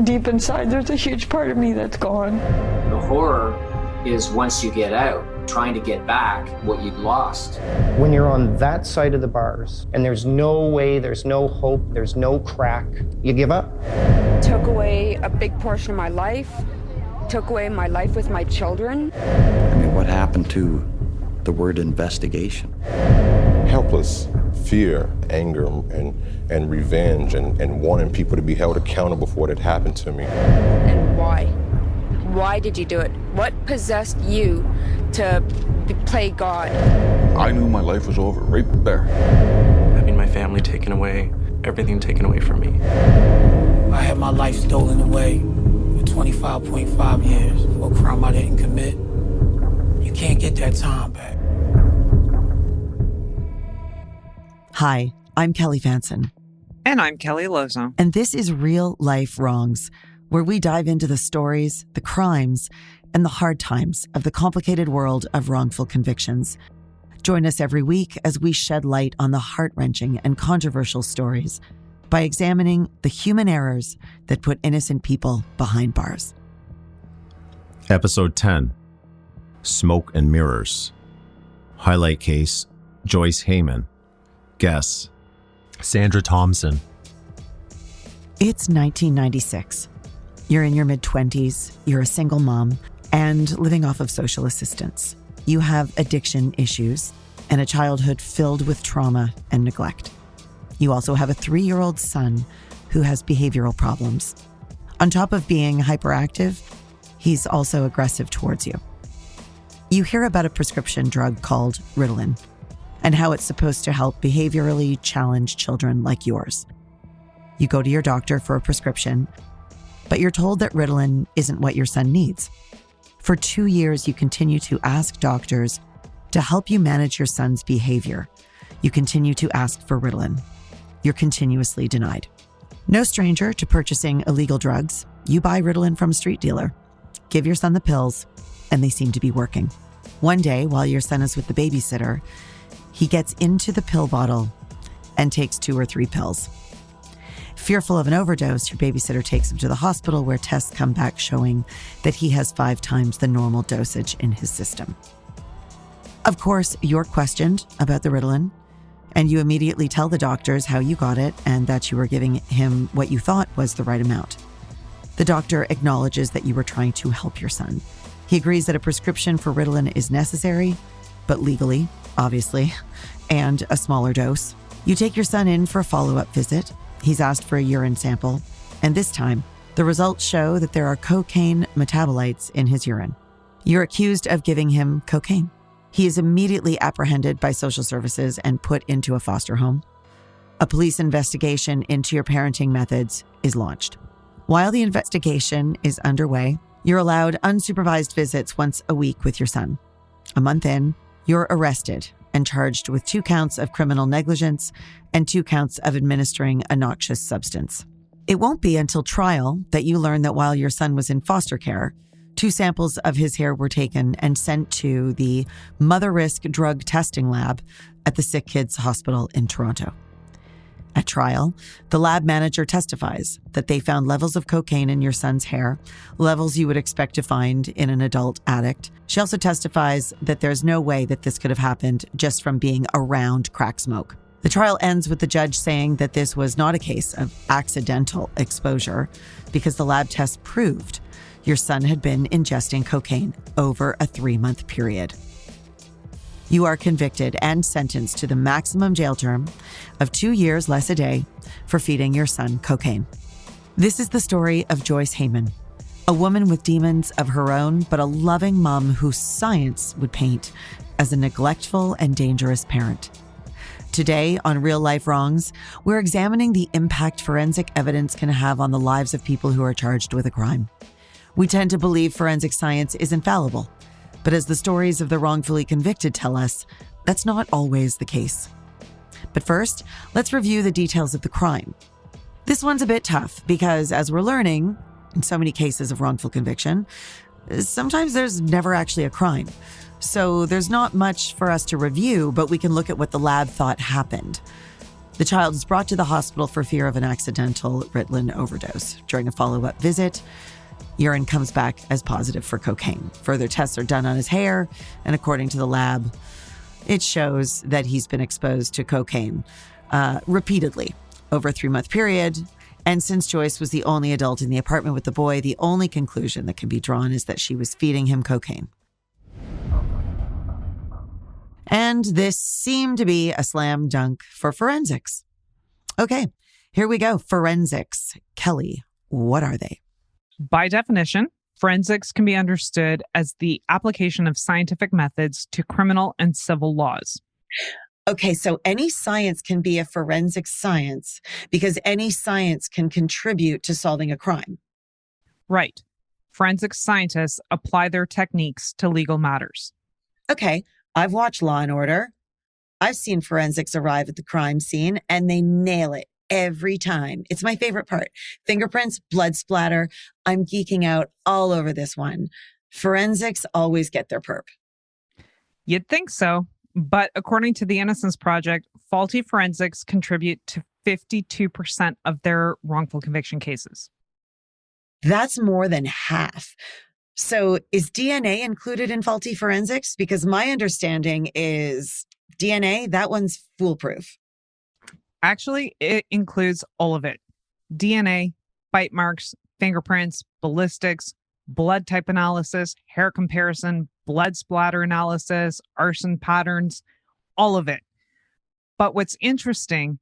deep inside, there's a huge part of me that's gone. The horror is once you get out, trying to get back what you'd lost. When you're on that side of the bars and there's no way, there's no hope, there's no crack, you give up. Took away a big portion of my life, took away my life with my children. I mean, what happened to the word investigation? Helpless, fear, anger, and revenge, and wanting people to be held accountable for what had happened to me. And why? Why did you do it? What possessed you to play God? I knew my life was over right there. Having my family taken away, everything taken away from me. I had my life stolen away for 25.5 years for a crime I didn't commit. You can't get that time back. Hi, I'm Kelly Vanson. And I'm Kelly Lozo. And this is Real Life Wrongs, where we dive into the stories, the crimes, and the hard times of the complicated world of wrongful convictions. Join us every week as we shed light on the heart-wrenching and controversial stories by examining the human errors that put innocent people behind bars. Episode 10, Smoke and Mirrors. Highlight case, Joyce Hayman. Guess, Sandra Thompson. It's 1996. You're in your mid-20s, you're a single mom, and living off of social assistance. You have addiction issues and a childhood filled with trauma and neglect. You also have a 3-year-old son who has behavioral problems. On top of being hyperactive, he's also aggressive towards you. You hear about a prescription drug called Ritalin and how it's supposed to help behaviorally challenged children like yours. You go to your doctor for a prescription, but you're told that Ritalin isn't what your son needs. For 2 years, you continue to ask doctors to help you manage your son's behavior. You continue to ask for Ritalin. You're continuously denied. No stranger to purchasing illegal drugs, you buy Ritalin from a street dealer, give your son the pills, and they seem to be working. One day, while your son is with the babysitter, he gets into the pill bottle and takes 2 or 3 pills. Fearful of an overdose, your babysitter takes him to the hospital where tests come back showing that he has 5 times the normal dosage in his system. Of course, you're questioned about the Ritalin, and you immediately tell the doctors how you got it and that you were giving him what you thought was the right amount. The doctor acknowledges that you were trying to help your son. He agrees that a prescription for Ritalin is necessary, but legally, obviously, and a smaller dose. You take your son in for a follow-up visit. He's asked for a urine sample, and this time, the results show that there are cocaine metabolites in his urine. You're accused of giving him cocaine. He is immediately apprehended by social services and put into a foster home. A police investigation into your parenting methods is launched. While the investigation is underway, you're allowed unsupervised visits once a week with your son. A month in, you're arrested and charged with 2 counts of criminal negligence and 2 counts of administering a noxious substance. It won't be until trial that you learn that while your son was in foster care, 2 samples of his hair were taken and sent to the Mother Risk Drug Testing Lab at the Sick Kids Hospital in Toronto. At trial, the lab manager testifies that they found levels of cocaine in your son's hair, levels you would expect to find in an adult addict. She also testifies that there's no way that this could have happened just from being around crack smoke. The trial ends with the judge saying that this was not a case of accidental exposure because the lab test proved your son had been ingesting cocaine over a 3-month period. You are convicted and sentenced to the maximum jail term of 2 years less a day for feeding your son cocaine. This is the story of Joyce Hayman, a woman with demons of her own, but a loving mom who science would paint as a neglectful and dangerous parent. Today on Real Life Wrongs, we're examining the impact forensic evidence can have on the lives of people who are charged with a crime. We tend to believe forensic science is infallible, but as the stories of the wrongfully convicted tell us, that's not always the case. But first, let's review the details of the crime. This one's a bit tough because, as we're learning, in so many cases of wrongful conviction, sometimes there's never actually a crime. So there's not much for us to review, but we can look at what the lab thought happened. The child is brought to the hospital for fear of an accidental Ritalin overdose. During a follow-up visit, urine comes back as positive for cocaine. Further tests are done on his hair, and according to the lab, it shows that he's been exposed to cocaine repeatedly over a 3-month period. And since Joyce was the only adult in the apartment with the boy, the only conclusion that can be drawn is that she was feeding him cocaine. And this seemed to be a slam dunk for forensics. Okay, here we go. Forensics. Kelly, what are they? By definition, forensics can be understood as the application of scientific methods to criminal and civil laws. Okay, so any science can be a forensic science because any science can contribute to solving a crime. Right. Forensic scientists apply their techniques to legal matters. Okay, I've watched Law and Order. I've seen forensics arrive at the crime scene and they nail it every time. It's my favorite part. Fingerprints, blood splatter. I'm geeking out all over this one. Forensics always get their perp. You'd think so. But according to the Innocence Project, faulty forensics contribute to 52% of their wrongful conviction cases. That's more than half. So is DNA included in faulty forensics? Because my understanding is DNA, that one's foolproof. Actually, it includes all of it. DNA, bite marks, fingerprints, ballistics, blood type analysis, hair comparison, blood splatter analysis, arson patterns, all of it. But what's interesting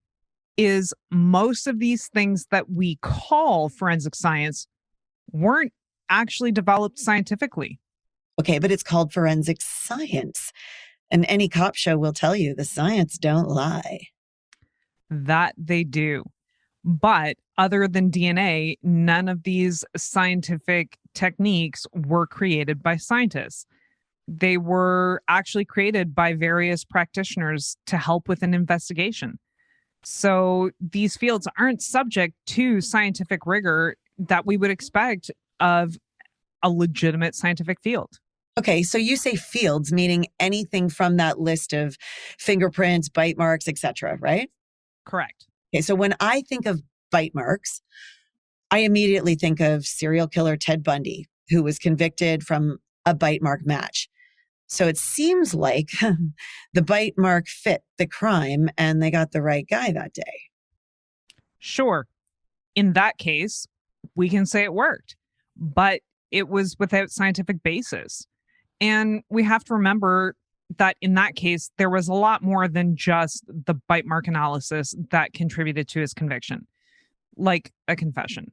is most of these things that we call forensic science weren't actually developed scientifically. Okay, but it's called forensic science. And any cop show will tell you the science don't lie. That they do. But other than DNA, none of these scientific techniques were created by scientists. They were actually created by various practitioners to help with an investigation. So these fields aren't subject to scientific rigor that we would expect of a legitimate scientific field. Okay, so you say fields, meaning anything from that list of fingerprints, bite marks, etc., right? Correct. Okay, so when I think of bite marks, I immediately think of serial killer Ted Bundy, who was convicted from a bite mark match. So it seems like the bite mark fit the crime and they got the right guy that day. Sure. In that case, we can say it worked, but it was without scientific basis. And we have to remember that in that case, there was a lot more than just the bite mark analysis that contributed to his conviction, like a confession.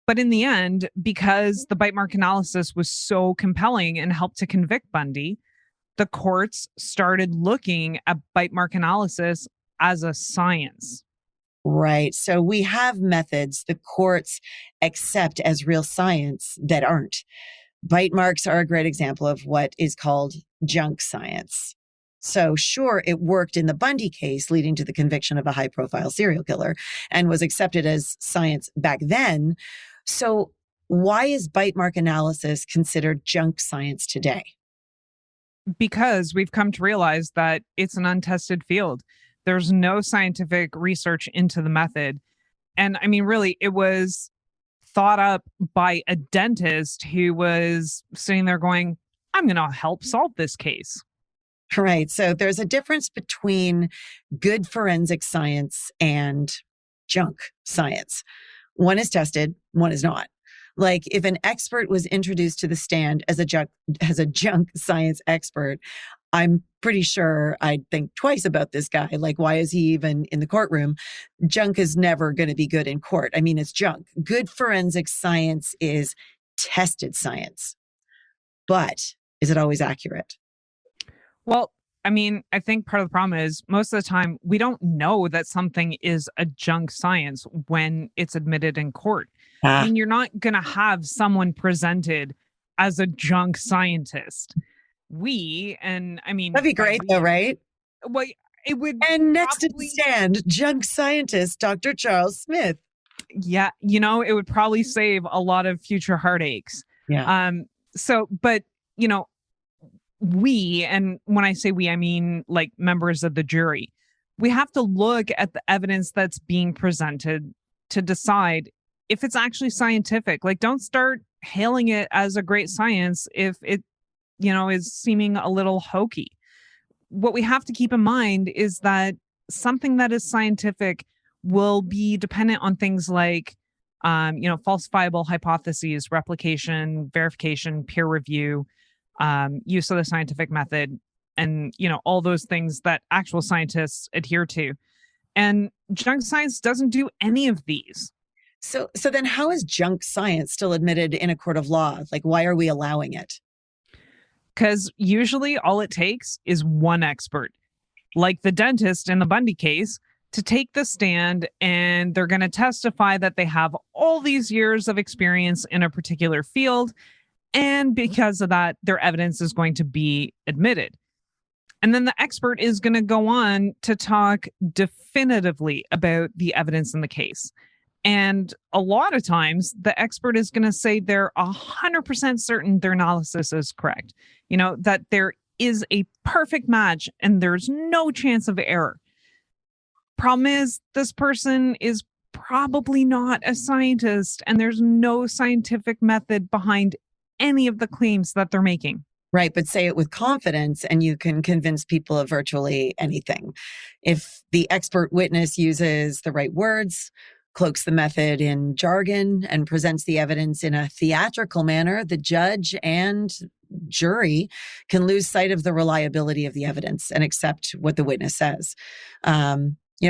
But in the end, because the bite mark analysis was so compelling and helped to convict Bundy, the courts started looking at bite mark analysis as a science. Right. So we have methods the courts accept as real science that aren't. Bite marks are a great example of what is called junk science. So sure, it worked in the Bundy case, leading to the conviction of a high-profile serial killer and was accepted as science back then. So why is bite mark analysis considered junk science today? Because we've come to realize that it's an untested field. There's no scientific research into the method. And I mean, really, it was thought up by a dentist who was sitting there going, I'm going to help solve this case. Right. So there's a difference between good forensic science and junk science. One is tested, one is not. Like if an expert was introduced to the stand as a junk science expert, I'm pretty sure I'd think twice about this guy. Like, why is he even in the courtroom? Junk is never going to be good in court. I mean, it's junk. Good forensic science is tested science. But is it always accurate? Well, I mean, I think part of the problem is most of the time we don't know that something is a junk science when it's admitted in court. I mean, you're not going to have someone presented as a junk scientist. That'd be great though, right? Well, it would. And next to the stand, junk scientist, Dr. Charles Smith. Yeah. It would probably save a lot of future heartaches. Yeah. But we, and when I say we, I mean like members of the jury, We have to look at the evidence that's being presented to decide if it's actually scientific. Like, don't start hailing it as a great science if it, is seeming a little hokey. What we have to keep in mind is that something that is scientific will be dependent on things like, falsifiable hypotheses, replication, verification, peer review, use of the scientific method, and, all those things that actual scientists adhere to. And junk science doesn't do any of these. So then how is junk science still admitted in a court of law? Like, why are we allowing it? Because usually all it takes is one expert, like the dentist in the Bundy case, to take the stand, and they're going to testify that they have all these years of experience in a particular field. And because of that, their evidence is going to be admitted. And then the expert is going to go on to talk definitively about the evidence in the case. And a lot of times the expert is going to say they're 100% certain their analysis is correct. That there is a perfect match and there's no chance of error. Problem is, this person is probably not a scientist, and there's no scientific method behind any of the claims that they're making. Right, but say it with confidence and you can convince people of virtually anything. If the expert witness uses the right words, cloaks the method in jargon, and presents the evidence in a theatrical manner, the judge and jury can lose sight of the reliability of the evidence and accept what the witness says.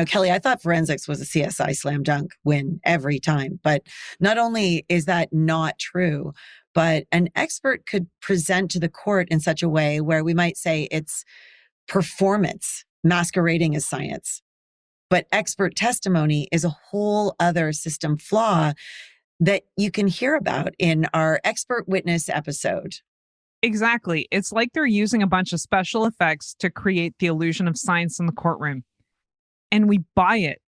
Kelly, I thought forensics was a CSI slam dunk win every time. But not only is that not true, but an expert could present to the court in such a way where we might say it's performance masquerading as science. But expert testimony is a whole other system flaw that you can hear about in our expert witness episode. Exactly. It's like they're using a bunch of special effects to create the illusion of science in the courtroom. And we buy it.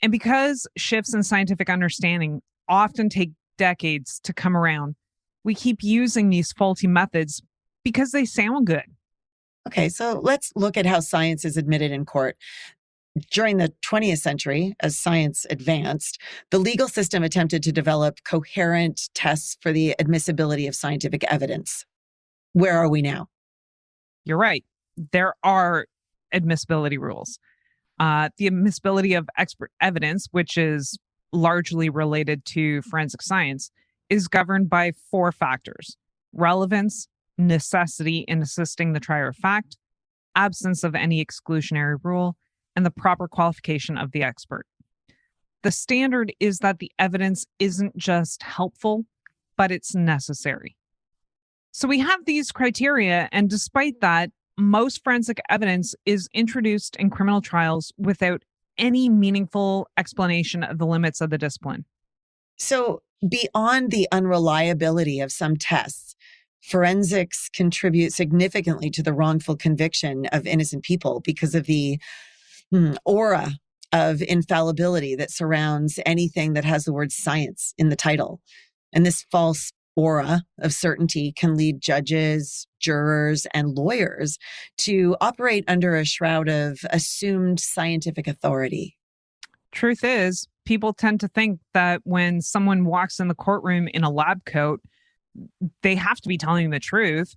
And because shifts in scientific understanding often take decades to come around, we keep using these faulty methods because they sound good. Okay, so let's look at how science is admitted in court. During the 20th century, as science advanced, the legal system attempted to develop coherent tests for the admissibility of scientific evidence. Where are we now? You're right. There are admissibility rules. The admissibility of expert evidence, which is largely related to forensic science, is governed by 4 factors: relevance, necessity in assisting the trier of fact, absence of any exclusionary rule, and the proper qualification of the expert. The standard is that the evidence isn't just helpful, but it's necessary. So we have these criteria, and despite that, most forensic evidence is introduced in criminal trials without any meaningful explanation of the limits of the discipline. So beyond the unreliability of some tests, forensics contribute significantly to the wrongful conviction of innocent people because of the aura of infallibility that surrounds anything that has the word science in the title. And this false aura of certainty can lead judges, jurors, and lawyers to operate under a shroud of assumed scientific authority. Truth is, people tend to think that when someone walks in the courtroom in a lab coat, they have to be telling the truth.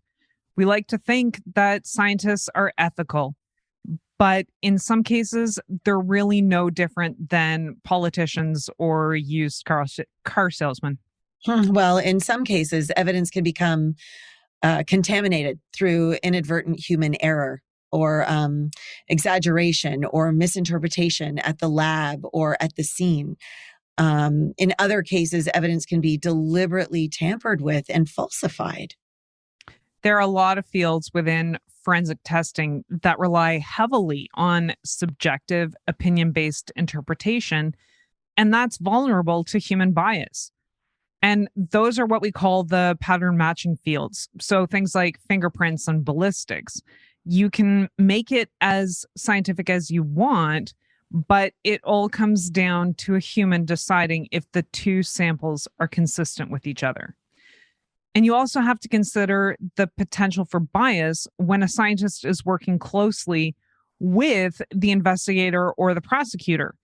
We like to think that scientists are ethical, but in some cases, they're really no different than politicians or used car salesmen. Well, in some cases, evidence can become contaminated through inadvertent human error or exaggeration or misinterpretation at the lab or at the scene. In other cases, evidence can be deliberately tampered with and falsified. There are a lot of fields within forensic testing that rely heavily on subjective, opinion-based interpretation, and that's vulnerable to human bias. And those are what we call the pattern matching fields. So things like fingerprints and ballistics. You can make it as scientific as you want, but it all comes down to a human deciding if the 2 samples are consistent with each other. And you also have to consider the potential for bias when a scientist is working closely with the investigator or the prosecutor.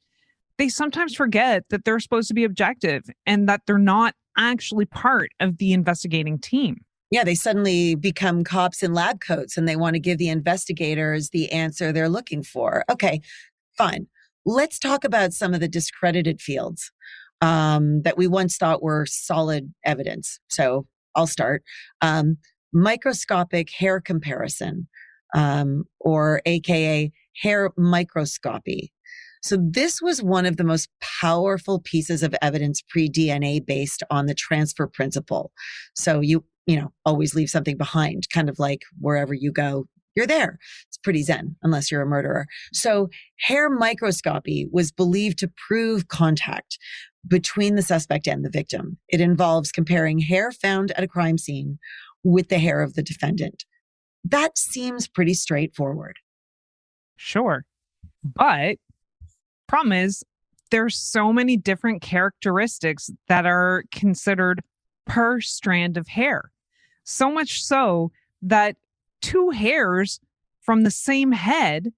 They sometimes forget that they're supposed to be objective and that they're not actually part of the investigating team. Yeah, they suddenly become cops in lab coats and they want to give the investigators the answer they're looking for. Okay, fine. Let's talk about some of the discredited fields that we once thought were solid evidence. So I'll start. Microscopic hair comparison, or AKA hair microscopy. So this was one of the most powerful pieces of evidence pre-DNA based on the transfer principle. So you always leave something behind, kind of like wherever you go, you're there. It's pretty zen, unless you're a murderer. So hair microscopy was believed to prove contact between the suspect and the victim. It involves comparing hair found at a crime scene with the hair of the defendant. That seems pretty straightforward. Sure. But problem is, there's so many different characteristics that are considered per strand of hair. So much so that two hairs from the same head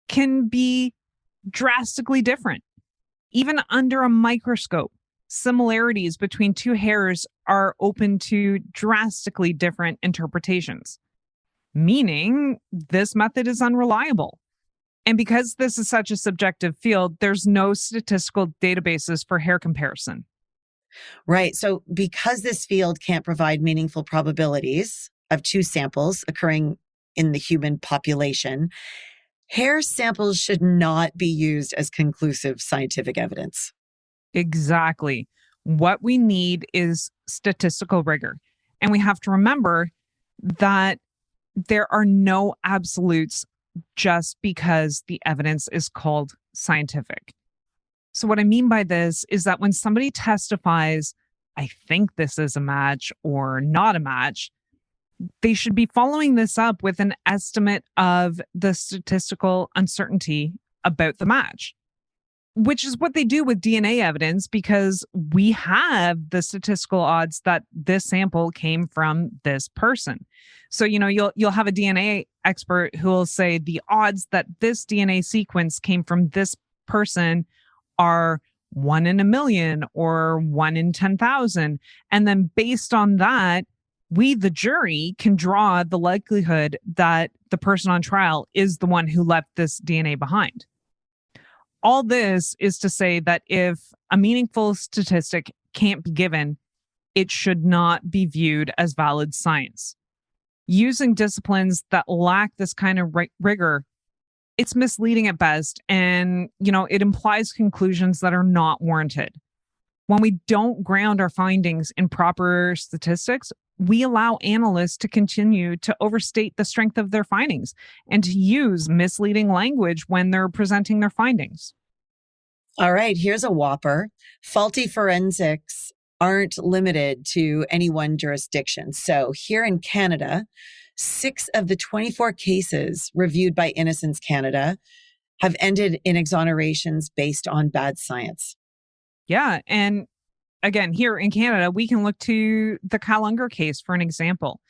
can be drastically different. Even under a microscope, similarities between two hairs are open to drastically different interpretations, meaning this method is unreliable. And because this is such a subjective field, there's no statistical databases for hair comparison. Right. So because this field can't provide meaningful probabilities of two samples occurring in the human population, hair samples should not be used as conclusive scientific evidence. Exactly. What we need is statistical rigor. And we have to remember that there are no absolutes just because the evidence is called scientific. So what I mean by this is that when somebody testifies, I think this is a match or not a match, they should be following this up with an estimate of the statistical uncertainty about the match, which is what they do with DNA evidence, because we have the statistical odds that this sample came from this person. So, you'll have a DNA expert who will say the odds that this DNA sequence came from this person are 1 in a million or 1 in 10,000. And then based on that, we, the jury, can draw the likelihood that the person on trial is the one who left this DNA behind. All this is to say that if a meaningful statistic can't be given, it should not be viewed as valid science. Using disciplines that lack this kind of rigor, it's misleading at best, and it implies conclusions that are not warranted. When we don't ground our findings in proper statistics, we allow analysts to continue to overstate the strength of their findings and to use misleading language when they're presenting their findings. All right, here's a whopper. Faulty forensics aren't limited to any one jurisdiction. So here in Canada, 6 of the 24 cases reviewed by Innocence Canada have ended in exonerations based on bad science. Yeah. And again, here in Canada, we can look to the Kyle Unger case for an example.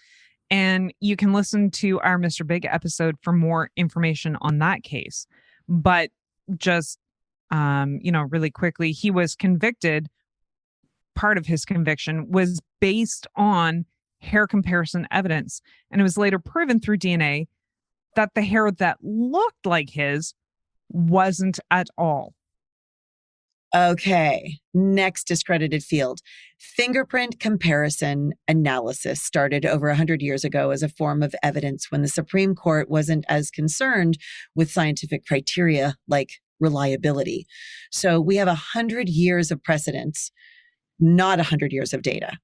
And you can listen to our Mr. Big episode for more information on that case. But just, really quickly, he was convicted. Part of his conviction was based on hair comparison evidence. And it was later proven through DNA that the hair that looked like his wasn't at all. Okay, next discredited field. Fingerprint comparison analysis started over 100 years ago as a form of evidence when the Supreme Court wasn't as concerned with scientific criteria like reliability. So we have 100 years of precedence, not 100 years of data.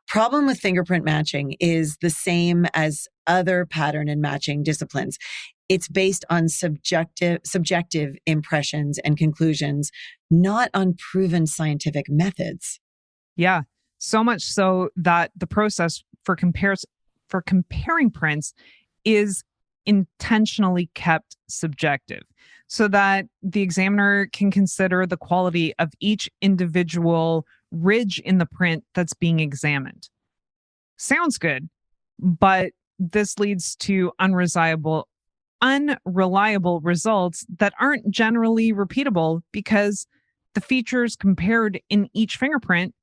Problem with fingerprint matching is the same as other pattern and matching disciplines. It's based on subjective impressions and conclusions, not on proven scientific methods. Yeah, so much so that the process for comparing prints is intentionally kept subjective so that the examiner can consider the quality of each individual ridge in the print that's being examined. Sounds good, but this leads to unreliable unreliable results that aren't generally repeatable because the features compared in each fingerprint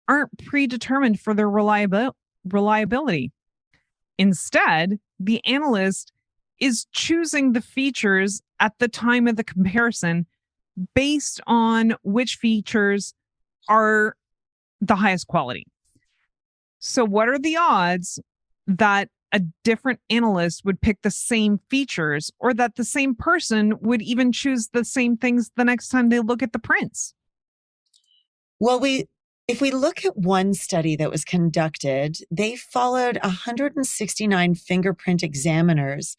aren't predetermined for their reliability. Instead, the analyst is choosing the features at the time of the comparison based on which features are the highest quality. So what are the odds that a different analyst would pick the same features, or that the same person would even choose the same things the next time they look at the prints? Well, if we look at one study that was conducted, they followed 169 fingerprint examiners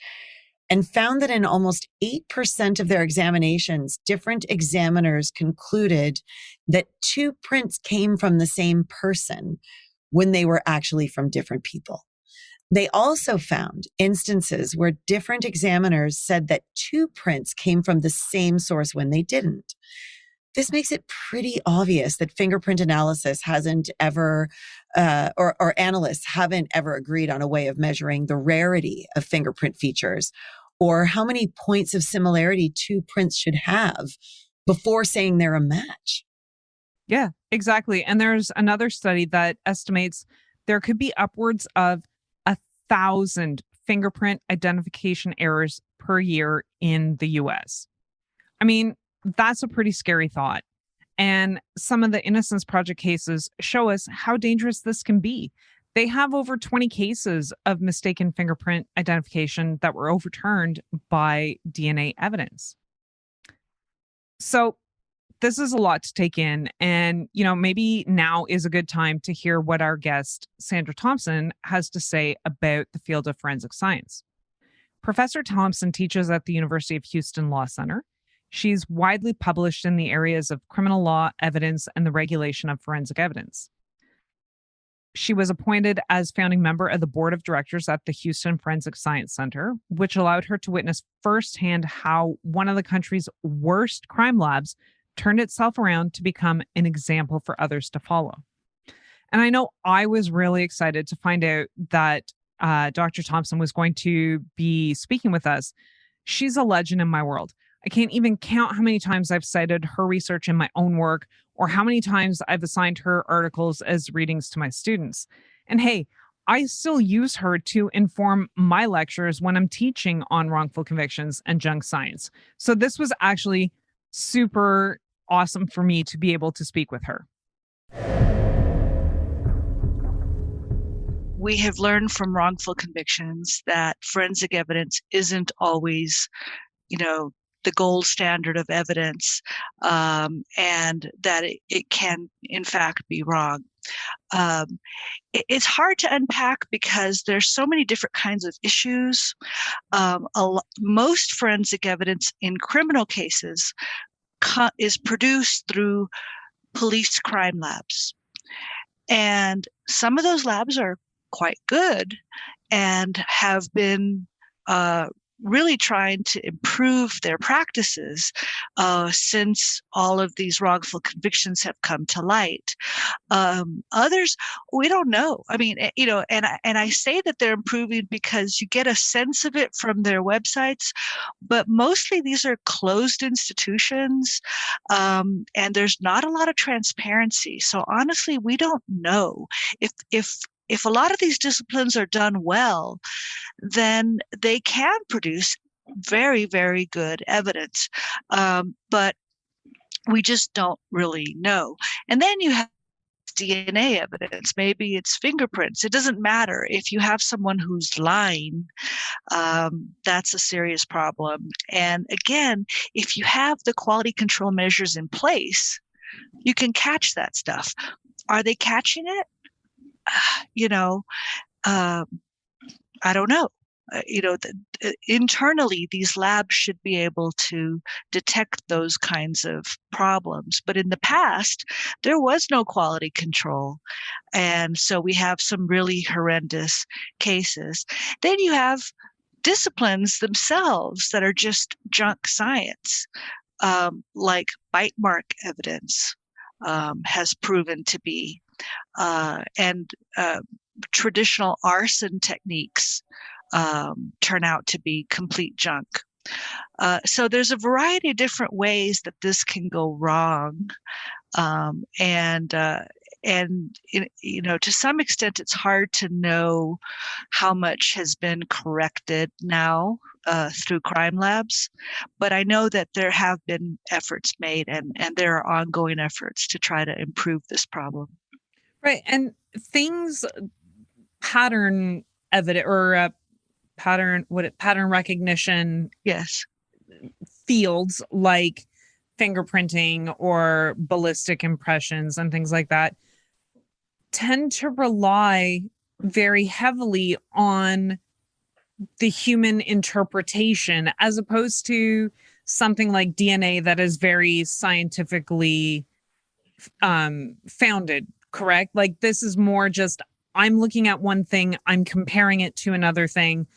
and found that in almost 8% of their examinations, different examiners concluded that two prints came from the same person when they were actually from different people. They also found instances where different examiners said that two prints came from the same source when they didn't. This makes it pretty obvious that fingerprint analysis hasn't ever, or analysts haven't ever agreed on a way of measuring the rarity of fingerprint features or how many points of similarity two prints should have before saying they're a match. Yeah, exactly. And there's another study that estimates there could be upwards of 1,000 fingerprint identification errors per year in the US. I mean, that's a pretty scary thought. And some of the Innocence Project cases show us how dangerous this can be. They have over 20 cases of mistaken fingerprint identification that were overturned by DNA evidence. So this is a lot to take in. And, maybe now is a good time to hear what our guest, Sandra Thompson, has to say about the field of forensic science. Professor Thompson teaches at the University of Houston Law Center. She's widely published in the areas of criminal law, evidence, and the regulation of forensic evidence. She was appointed as founding member of the board of directors at the Houston Forensic Science Center, which allowed her to witness firsthand how one of the country's worst crime labs turned itself around to become an example for others to follow. And I know I was really excited to find out that Dr. Thompson was going to be speaking with us. She's a legend in my world. I can't even count how many times I've cited her research in my own work or how many times I've assigned her articles as readings to my students. And hey, I still use her to inform my lectures when I'm teaching on wrongful convictions and junk science. So this was actually super awesome for me to be able to speak with her. We have learned from wrongful convictions that forensic evidence isn't always, the gold standard of evidence, and that it can, in fact, be wrong. It's hard to unpack because there's so many different kinds of issues. Most forensic evidence in criminal cases is produced through police crime labs. And some of those labs are quite good and have been really trying to improve their practices since all of these wrongful convictions have come to light. Others, we don't know. I mean, and I say that they're improving because you get a sense of it from their websites, but mostly these are closed institutions, and there's not a lot of transparency. So honestly, we don't know if a lot of these disciplines are done well, then they can produce very, very good evidence. But we just don't really know. And then you have DNA evidence. Maybe it's fingerprints. It doesn't matter. If you have someone who's lying, that's a serious problem. And again, if you have the quality control measures in place, you can catch that stuff. Are they catching it? I don't know. Internally, these labs should be able to detect those kinds of problems. But in the past, there was no quality control. And so we have some really horrendous cases. Then you have disciplines themselves that are just junk science, like bite mark evidence has proven to be. And traditional arson techniques turn out to be complete junk. So there's a variety of different ways that this can go wrong. And to some extent, it's hard to know how much has been corrected now through crime labs. But I know that there have been efforts made, and there are ongoing efforts to try to improve this problem. Right. And pattern evidence or pattern recognition. Yes. Fields like fingerprinting or ballistic impressions and things like that tend to rely very heavily on the human interpretation as opposed to something like DNA that is very scientifically founded, correct? Like this is more just, I'm looking at one thing, I'm comparing it to another thing,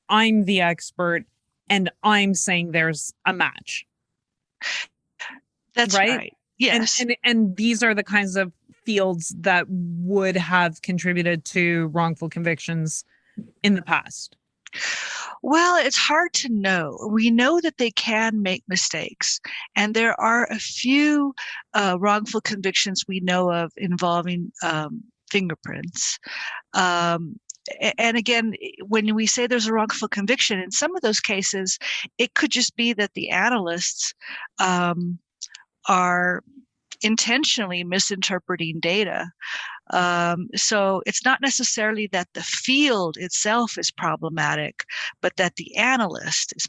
I'm the expert, and I'm saying there's a match. That's right. Yes. And these are the kinds of fields that would have contributed to wrongful convictions in the past. Well, it's hard to know. We know that they can make mistakes, and there are a few wrongful convictions we know of involving fingerprints. And again, when we say there's a wrongful conviction, in some of those cases, it could just be that the analysts are intentionally misinterpreting data. So it's not necessarily that the field itself is problematic, but that the analyst is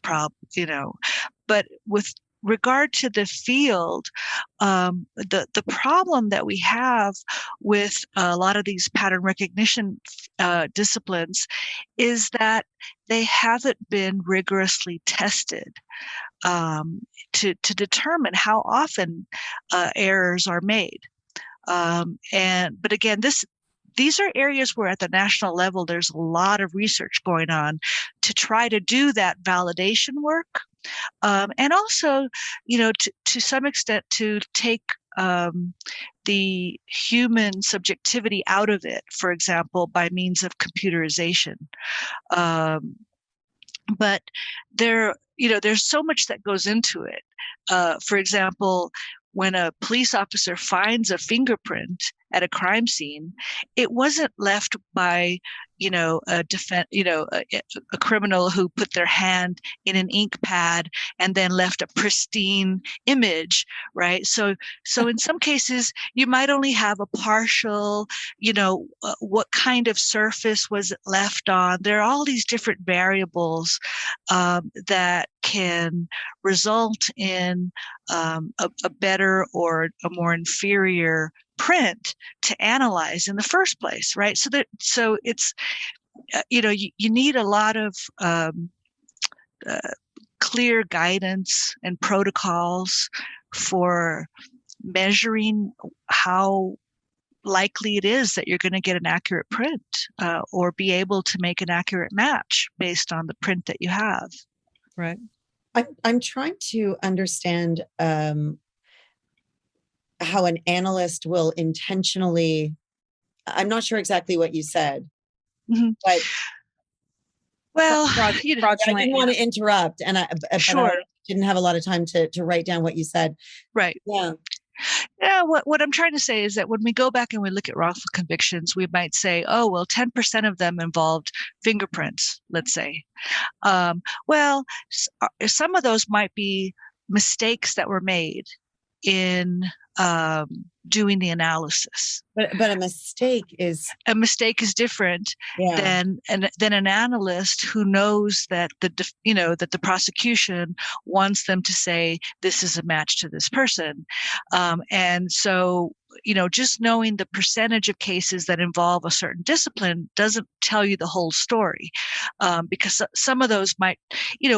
But with regard to the field, the problem that we have with a lot of these pattern recognition disciplines is that they haven't been rigorously tested to determine how often errors are made. But again, these are areas where at the national level, there's a lot of research going on to try to do that validation work. And also, to some extent, to take the human subjectivity out of it, for example, by means of computerization. But there's so much that goes into it. For example, when a police officer finds a fingerprint at a crime scene, it wasn't left by, a criminal who put their hand in an ink pad and then left a pristine image, right? So in some cases, you might only have a partial, what kind of surface was it left on? There are all these different variables that can result in a better or a more inferior print to analyze in the first place, right? So it's you need a lot of clear guidance and protocols for measuring how likely it is that you're going to get an accurate print or be able to make an accurate match based on the print that you have. Right. I'm trying to understand how an analyst will intentionally, I'm not sure exactly what you said, but I didn't want to interrupt, and I didn't have a lot of time to write down what you said. Right. Yeah. Yeah, what I'm trying to say is that when we go back and we look at wrongful convictions, we might say, 10% of them involved fingerprints, let's say. Well, some of those might be mistakes that were made in doing the analysis. But a mistake is different than an analyst who knows that that the prosecution wants them to say this is a match to this person, and so just knowing the percentage of cases that involve a certain discipline doesn't tell you the whole story, because some of those might,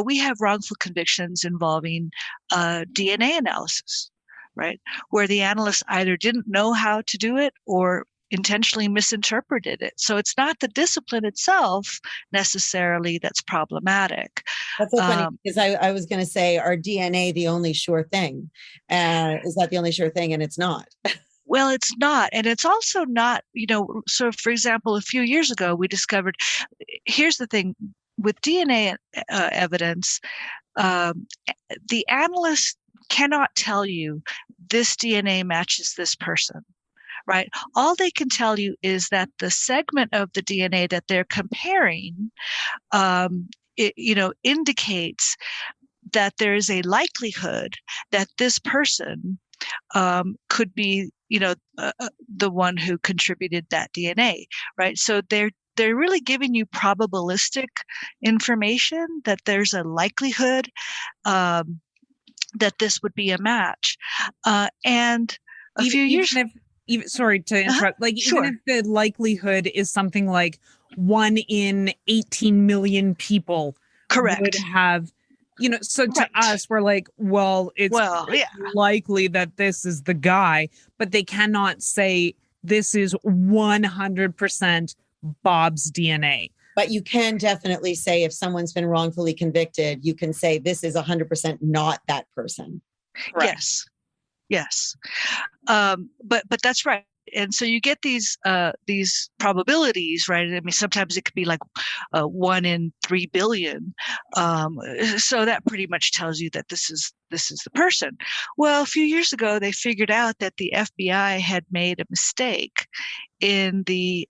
we have wrongful convictions involving DNA analysis. Right, where the analyst either didn't know how to do it or intentionally misinterpreted it. So it's not the discipline itself necessarily that's problematic. That's so funny, because I was going to say, are DNA the only sure thing? Is that the only sure thing? And it's not. Well, it's not. And it's also not, so for example, a few years ago, we discovered, here's the thing with DNA evidence, the analyst cannot tell you this DNA matches this person, right? All they can tell you is that the segment of the DNA that they're comparing, indicates that there is a likelihood that this person could be, the one who contributed that DNA, right? So they're really giving you probabilistic information that there's a likelihood that this would be a match. And a few years. Sorry to interrupt. Sure. Even if the likelihood is something like 1 in 18 million people would have, so to us, we're like, well, it's likely that this is the guy, but they cannot say this is 100% Bob's DNA. But you can definitely say if someone's been wrongfully convicted, you can say this is 100% not that person. Correct. Yes. But that's right. And so you get these probabilities, right? I mean, sometimes it could be like 1 in 3 billion. So that pretty much tells you that this is the person. Well, a few years ago, they figured out that the FBI had made a mistake in the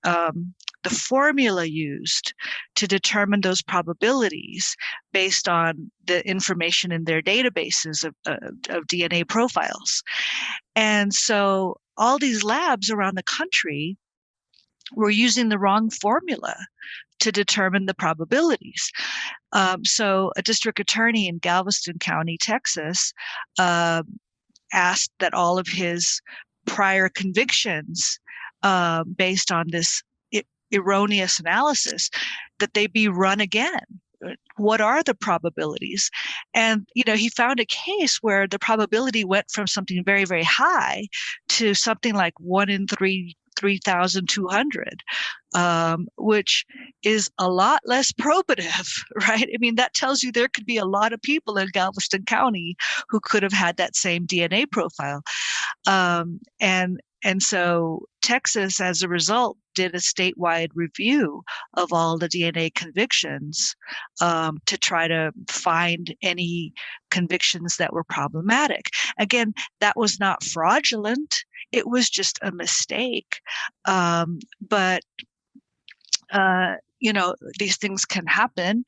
formula used to determine those probabilities based on the information in their databases of DNA profiles. And so all these labs around the country were using the wrong formula to determine the probabilities. So a district attorney in Galveston County, Texas, asked that all of his prior convictions, based on this erroneous analysis, that they be run again. What are the probabilities? And, he found a case where the probability went from something very, very high to something like 1 in 3,200, which is a lot less probative, right? I mean, that tells you there could be a lot of people in Galveston County who could have had that same DNA profile. And so Texas, as a result, did a statewide review of all the DNA convictions to try to find any convictions that were problematic. Again, that was not fraudulent. It was just a mistake. But these things can happen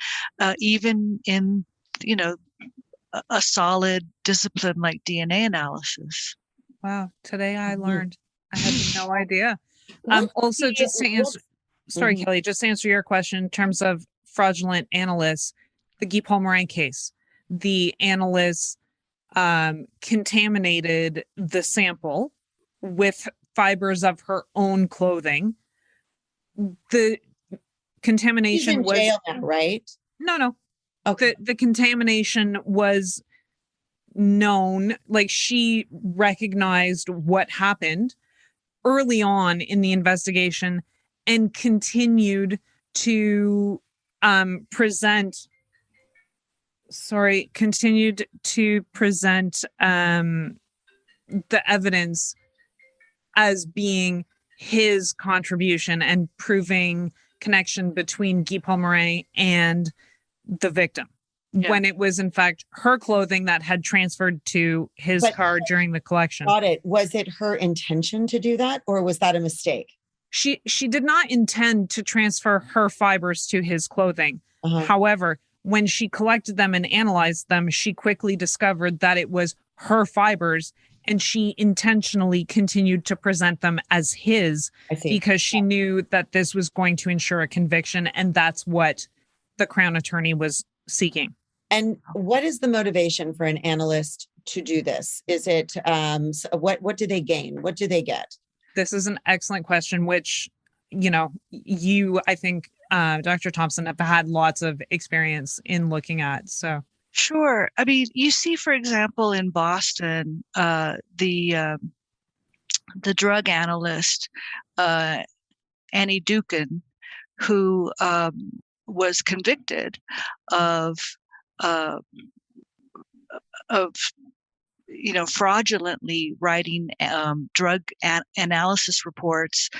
even in, a solid discipline like DNA analysis. Wow. Today I learned. I had no idea. Also, just to answer, sorry, Kelly, just to answer your question in terms of fraudulent analysts, the Guy Paul Morin case, the analysts contaminated the sample with fibers of her own clothing. The contamination was in jail now, right? No. Okay. The contamination was known, like she recognized what happened early on in the investigation and continued to present the evidence as being his contribution and proving connection between Guy Paul Morin and the victim. Yeah. When it was in fact her clothing that had transferred to his car during the collection. Got it. Was it her intention to do that, or was that a mistake? She did not intend to transfer her fibers to his clothing. However, when she collected them and analyzed them, she quickly discovered that it was her fibers, and she intentionally continued to present them as his because she knew that this was going to ensure a conviction, and that's what the Crown Attorney was seeking. And what is the motivation for an analyst to do this? Is it what do they gain? What do they get? This is an excellent question, which, I think, Dr. Thompson, have had lots of experience in looking at. So sure. I mean, you see, for example, in Boston, the drug analyst Annie Dukin, who was convicted of fraudulently writing drug analysis reports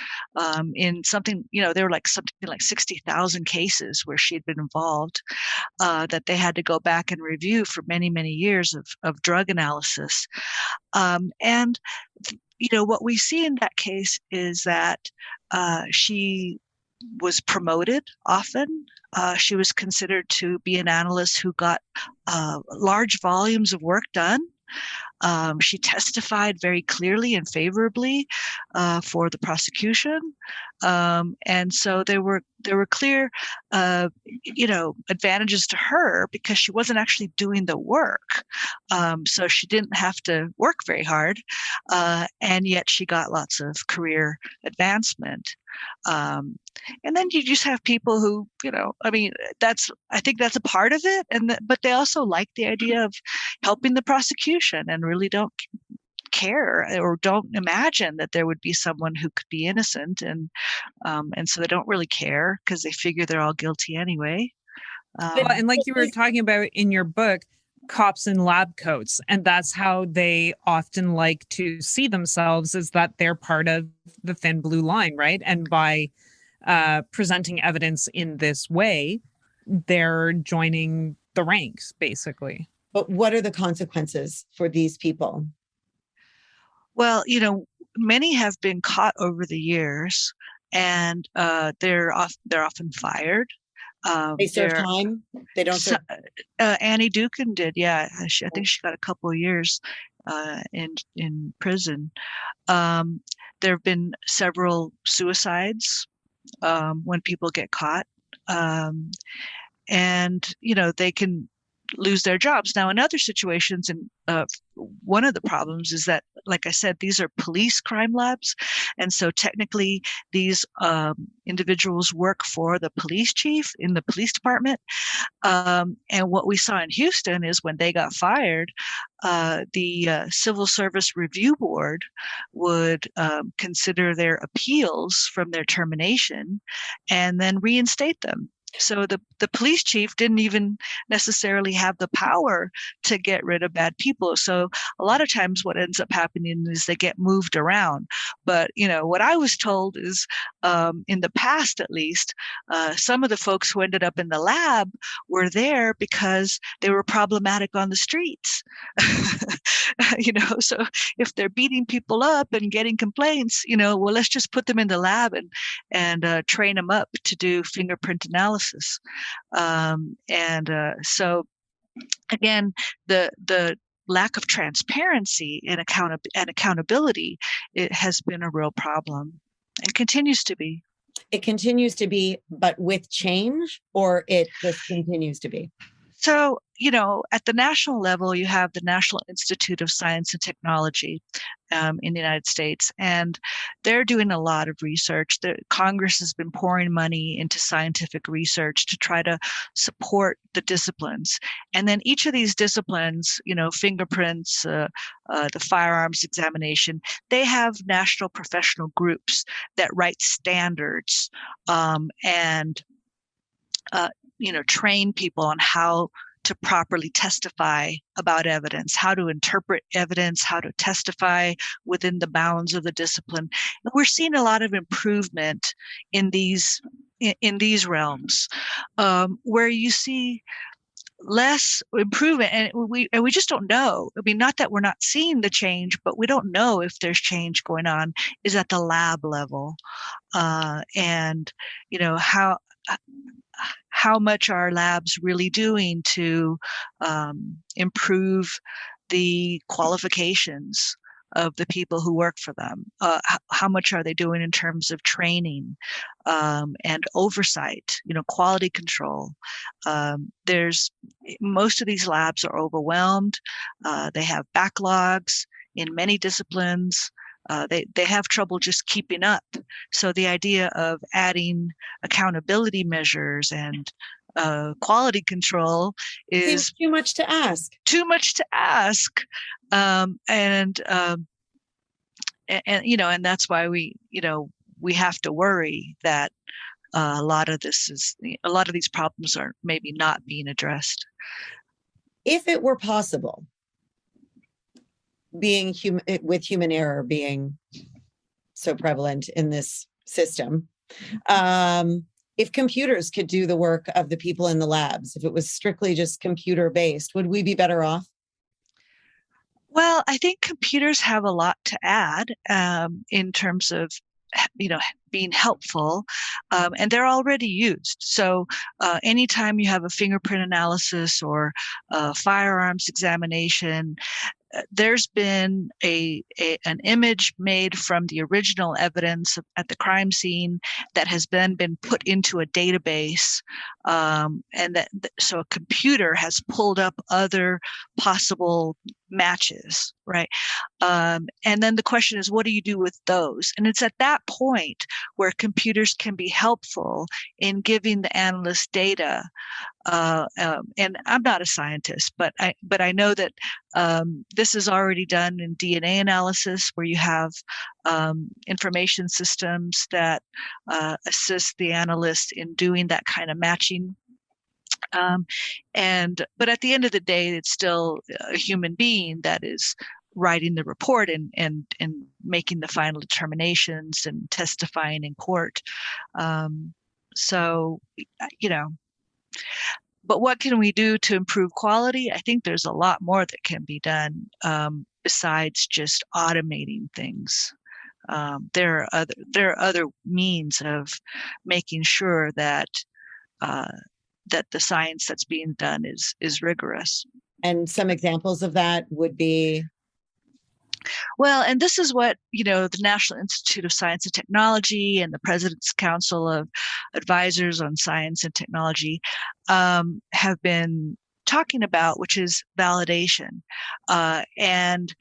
in something, there were something like 60,000 cases where she had been involved that they had to go back and review for many, many years of drug analysis. And what we see in that case is that she was promoted often. She was considered to be an analyst who got large volumes of work done. She testified very clearly and favorably for the prosecution, and so there were clear, advantages to her because she wasn't actually doing the work. So she didn't have to work very hard, and yet she got lots of career advancement. And then you just have people who, I think that's a part of it. But they also like the idea of helping the prosecution and really don't care or don't imagine that there would be someone who could be innocent. And so they don't really care because they figure they're all guilty anyway. And like you were talking about in your book, cops in lab coats, and that's how they often like to see themselves, is that they're part of the thin blue line, right? And by presenting evidence in this way, they're joining the ranks, basically. But what are the consequences for these people? Well, many have been caught over the years, and they're often fired. They serve time? They don't serve? Annie Dukin did, yeah. I think she got a couple of years in prison. There have been several suicides when people get caught. And, they can lose their jobs. Now, in other situations, and one of the problems is that, like I said, these are police crime labs. And so technically these individuals work for the police chief in the police department. And what we saw in Houston is when they got fired, the Civil Service Review Board would consider their appeals from their termination and then reinstate them. So the police chief didn't even necessarily have the power to get rid of bad people. So a lot of times what ends up happening is they get moved around. But, what I was told is in the past, at least, some of the folks who ended up in the lab were there because they were problematic on the streets. So if they're beating people up and getting complaints, well, let's just put them in the lab and train them up to do fingerprint analysis. So again, the lack of transparency and accountability, it has been a real problem and continues to be. It continues to be, but with change, or it just continues to be? So, at the national level, you have the National Institute of Science and Technology in the United States, and they're doing a lot of research. Congress has been pouring money into scientific research to try to support the disciplines. And then each of these disciplines, fingerprints, the firearms examination, they have national professional groups that write standards and train people on how to properly testify about evidence, how to interpret evidence, how to testify within the bounds of the discipline. And we're seeing a lot of improvement in these realms, where you see less improvement, and we just don't know. I mean, not that we're not seeing the change, but we don't know if there's change going on is at the lab level, and how much are labs really doing to improve the qualifications of the people who work for them? How much are they doing in terms of training and oversight, quality control? Most of these labs are overwhelmed. They have backlogs in many disciplines. They have trouble just keeping up. So the idea of adding accountability measures and quality control is too much to ask. And that's why we have to worry that a lot of these problems are maybe not being addressed. If it were possible being with human error being so prevalent in this system, if computers could do the work of the people in the labs, if it was strictly just computer based, would we be better off? Well, I think computers have a lot to add in terms of, being helpful, and they're already used. So anytime you have a fingerprint analysis or a firearms examination, there's been an image made from the original evidence at the crime scene that has then been put into a database, so a computer has pulled up other possible matches, right? And then the question is, what do you do with those? And it's at that point where computers can be helpful in giving the analyst data. And I'm not a scientist, but I know that this is already done in DNA analysis, where you have information systems that assist the analyst in doing that kind of matching. But at the end of the day, it's still a human being that is writing the report and making the final determinations and testifying in court. But what can we do to improve quality? I think there's a lot more that can be done besides just automating things. There are other means of making sure that the science that's being done is rigorous. And some examples of that would be? Well, and this is what, the National Institute of Science and Technology and the President's Council of Advisors on Science and Technology have been talking about, which is validation. And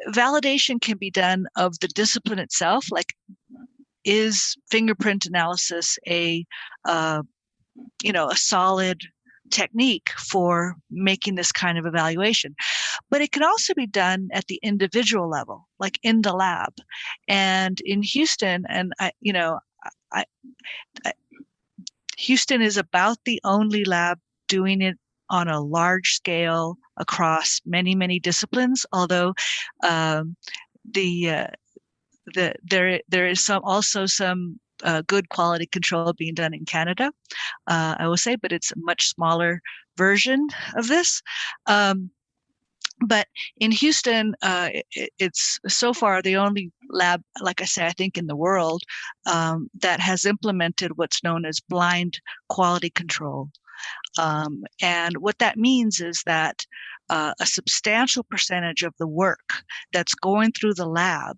validation can be done of the discipline itself, like, is fingerprint analysis a solid technique for making this kind of evaluation? But it can also be done at the individual level, like in the lab. And in Houston, Houston is about the only lab doing it on a large scale across many, many disciplines, although there is also some good quality control being done in Canada, I will say, but it's a much smaller version of this. But in Houston, it's so far the only lab, like I say, I think in the world, that has implemented what's known as blind quality control. And what that means is that a substantial percentage of the work that's going through the lab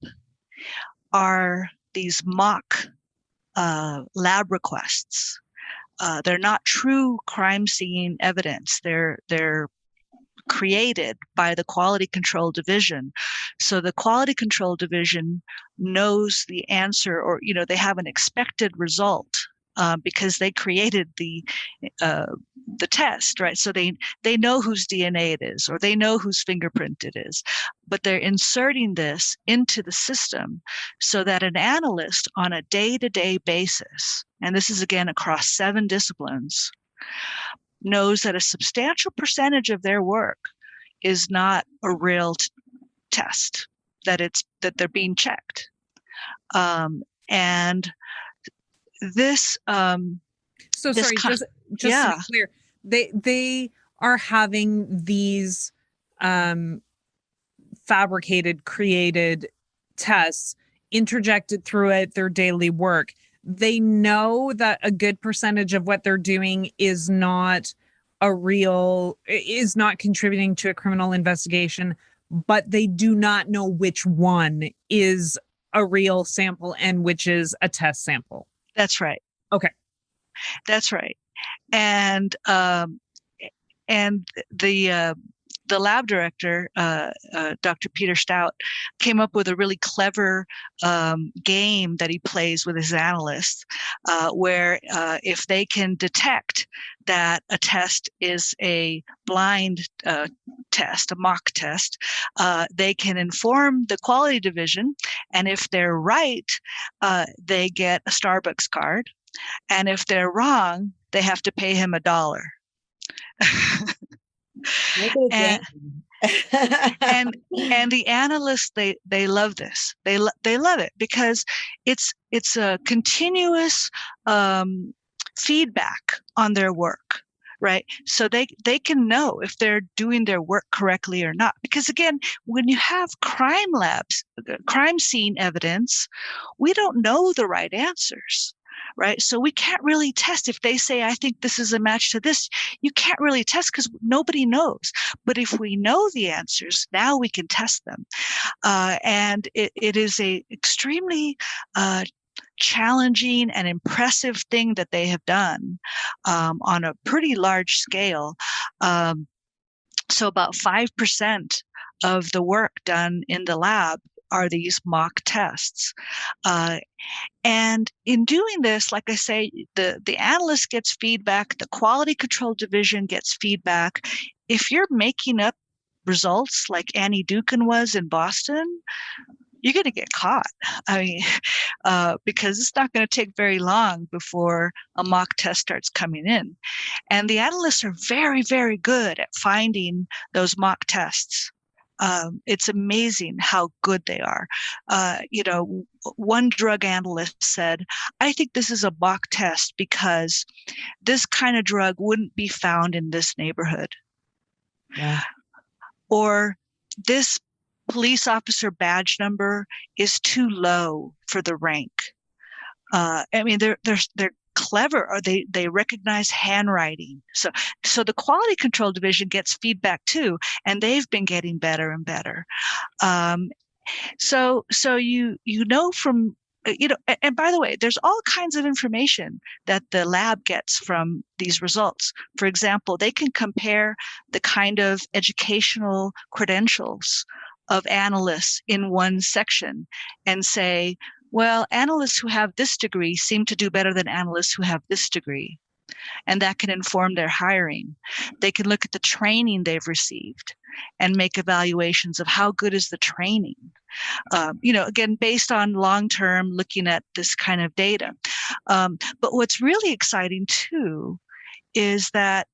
are these mock lab requests. They're not true crime scene evidence. They're created by the quality control division. So the quality control division knows the answer, or they have an expected result because they created the test, right? So they know whose DNA it is, or they know whose fingerprint it is, but they're inserting this into the system so that an analyst on a day-to-day basis, and this is again across 7 disciplines, knows that a substantial percentage of their work is not a real test, that they're being checked. And this so sorry, just to be clear, they are having these fabricated, created tests interjected throughout their daily work. They know that a good percentage of what they're doing is not contributing to a criminal investigation, but they do not know which one is a real sample and which is a test sample. That's right. Okay. That's right. And the lab director, Dr. Peter Stout, came up with a really clever game that he plays with his analysts, where if they can detect that a test is a blind test, a mock test, they can inform the quality division, and if they're right, they get a Starbucks card, and if they're wrong, they have to pay him $1. and the analysts, they love this. They love it because it's a continuous feedback on their work, right? So they can know if they're doing their work correctly or not. Because again, when you have crime labs, crime scene evidence, we don't know the right answers. Right. So we can't really test if they say, I think this is a match to this. You can't really test because nobody knows. But if we know the answers, now we can test them. And it is a extremely challenging and impressive thing that they have done on a pretty large scale. So about 5% of the work done in the lab are these mock tests. And in doing this, like I say, the analyst gets feedback, the quality control division gets feedback. If you're making up results like Annie Dukin was in Boston, you're going to get caught. I mean, because it's not going to take very long before a mock test starts coming in. And the analysts are very, very good at finding those mock tests. It's amazing how good they are. One drug analyst said, I think this is a mock test because this kind of drug wouldn't be found in this neighborhood. Yeah. Or this police officer badge number is too low for the rank. I mean, they're clever, or they recognize handwriting. So the quality control division gets feedback too, and they've been getting better and better. So you know from and by the way, there's all kinds of information that the lab gets from these results. For example, they can compare the kind of educational credentials of analysts in one section and say, well, analysts who have this degree seem to do better than analysts who have this degree. And that can inform their hiring. They can look at the training they've received and make evaluations of how good is the training. Again, based on long-term looking at this kind of data. But what's really exciting too is that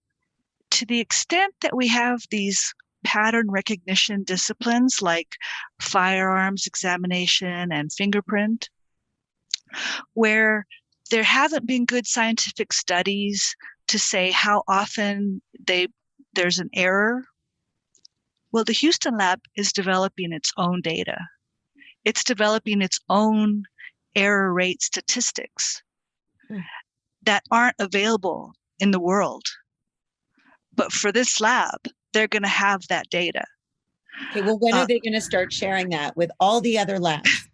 to the extent that we have these pattern recognition disciplines like firearms examination and fingerprint, where there haven't been good scientific studies to say how often there's an error. Well, the Houston lab is developing its own data. It's developing its own error rate statistics that aren't available in the world. But for this lab, they're going to have that data. Okay, well, when are they going to start sharing that with all the other labs?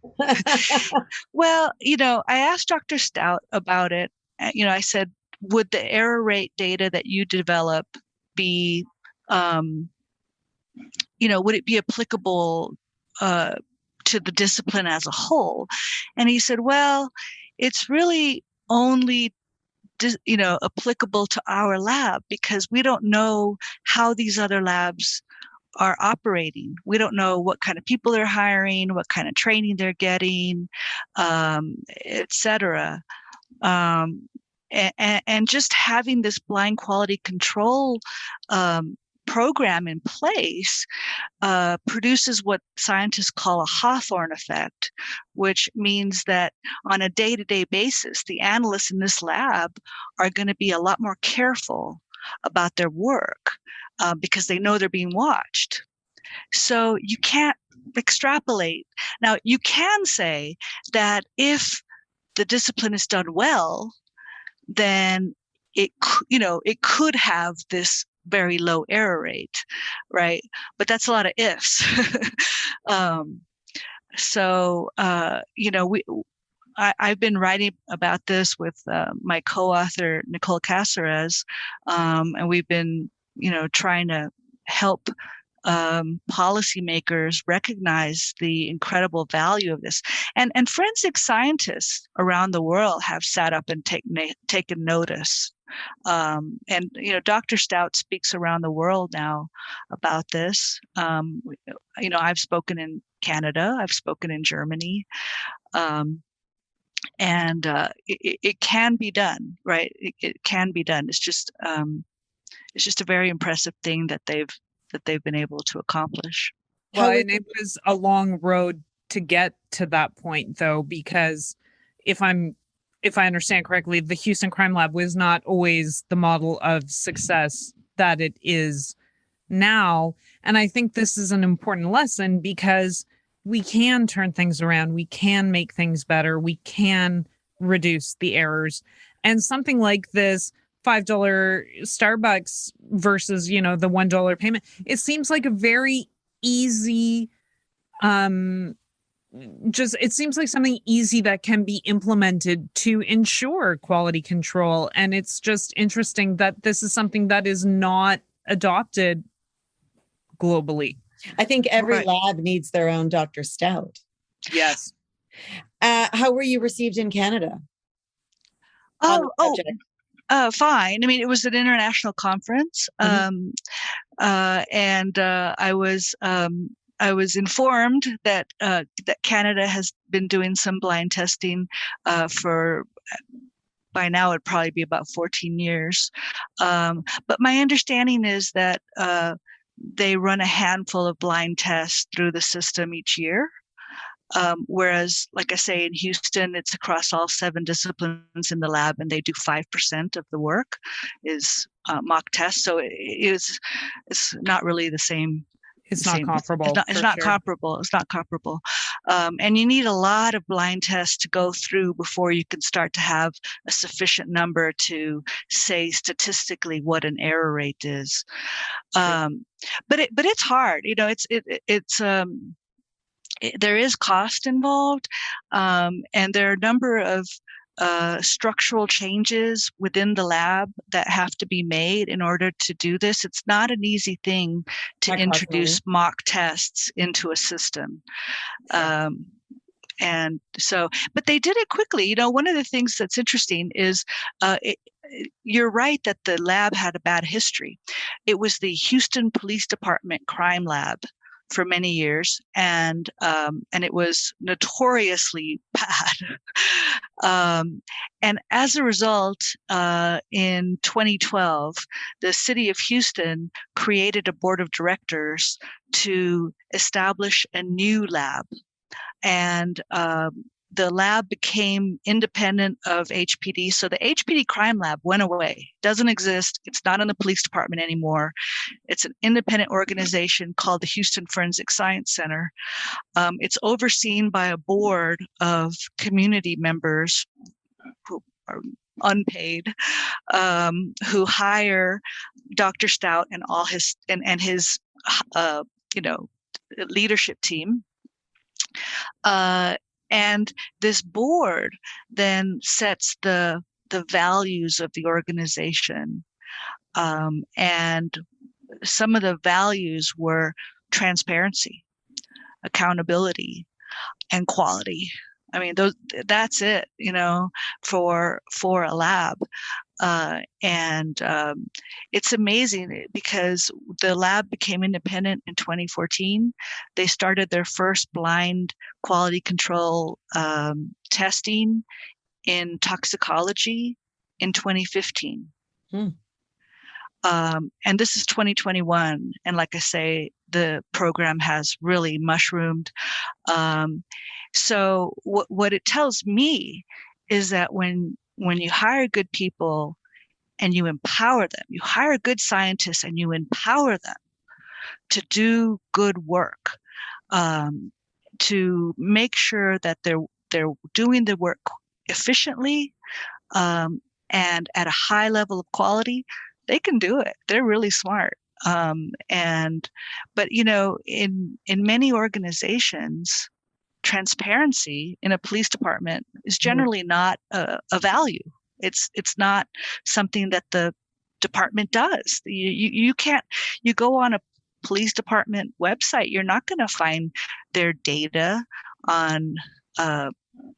Well, I asked Dr. Stout about it. I said, would the error rate data that you develop be, would it be applicable to the discipline as a whole? And he said, well, it's really only applicable to our lab because we don't know how these other labs are operating. We don't know what kind of people they're hiring, what kind of training they're getting, et cetera. And just having this blind quality control program in place produces what scientists call a Hawthorne effect, which means that on a day-to-day basis, the analysts in this lab are going to be a lot more careful about their work because they know they're being watched. So you can't extrapolate. Now, you can say that if the discipline is done well, then it could have this very low error rate, right? But that's a lot of ifs. I've been writing about this with my co-author Nicole Caceres, and we've been, trying to help policymakers recognize the incredible value of this. And forensic scientists around the world have sat up and taken notice. Dr. Stout speaks around the world now about this. I've spoken in Canada, I've spoken in Germany, and it can be done, right? It can be done. It's just a very impressive thing that they've that they've been able to accomplish. Well, and it was a long road to get to that point, though, because if I understand correctly, the Houston Crime Lab was not always the model of success that it is now. And I think this is an important lesson because we can turn things around. We can make things better. We can reduce the errors. And something like this $5 Starbucks versus, the $1 payment, it seems like a very easy, it seems like something easy that can be implemented to ensure quality control. And it's just interesting that this is something that is not adopted globally. I think every lab needs their own Dr. Stout. Yes. How were you received in Canada? Fine. I mean, it was an international conference, and I was informed that Canada has been doing some blind testing for. By now, it'd probably be about 14 years. But my understanding is that they run a handful of blind tests through the system each year. Whereas, like I say, in Houston, it's across all 7 disciplines in the lab, and they do 5% of the work is mock tests. So it's not really the same. It's not comparable. It's not comparable. It's not comparable. And you need a lot of blind tests to go through before you can start to have a sufficient number to say statistically what an error rate is. But it's hard. There is cost involved, and there are a number of structural changes within the lab that have to be made in order to do this. It's not an easy thing to introduce mock tests into a system. And so, but they did it quickly. One of the things that's interesting is you're right that the lab had a bad history. It was the Houston Police Department Crime Lab for many years, and it was notoriously bad. And as a result, in 2012, the city of Houston created a board of directors to establish a new lab, and the lab became independent of HPD. So the HPD Crime Lab went away, doesn't exist. It's not in the police department anymore. It's an independent organization called the Houston Forensic Science Center. It's overseen by a board of community members who are unpaid, who hire Dr. Stout and all his and his leadership team. And this board then sets the values of the organization. And some of the values were transparency, accountability, and quality. I mean, that's it, for a lab. And it's amazing because the lab became independent in 2014. They started their first blind quality control testing in toxicology in 2015. And this is 2021. And like I say, the program has really mushroomed. So what it tells me is that when you hire good people and you empower them, you hire good scientists and you empower them to do good work, to make sure that they're doing the work efficiently and at a high level of quality, they can do it. They're really smart. But in many organizations, transparency in a police department is generally not a value. It's not something that the department does. You can't. You go on a police department website, you're not going to find their data on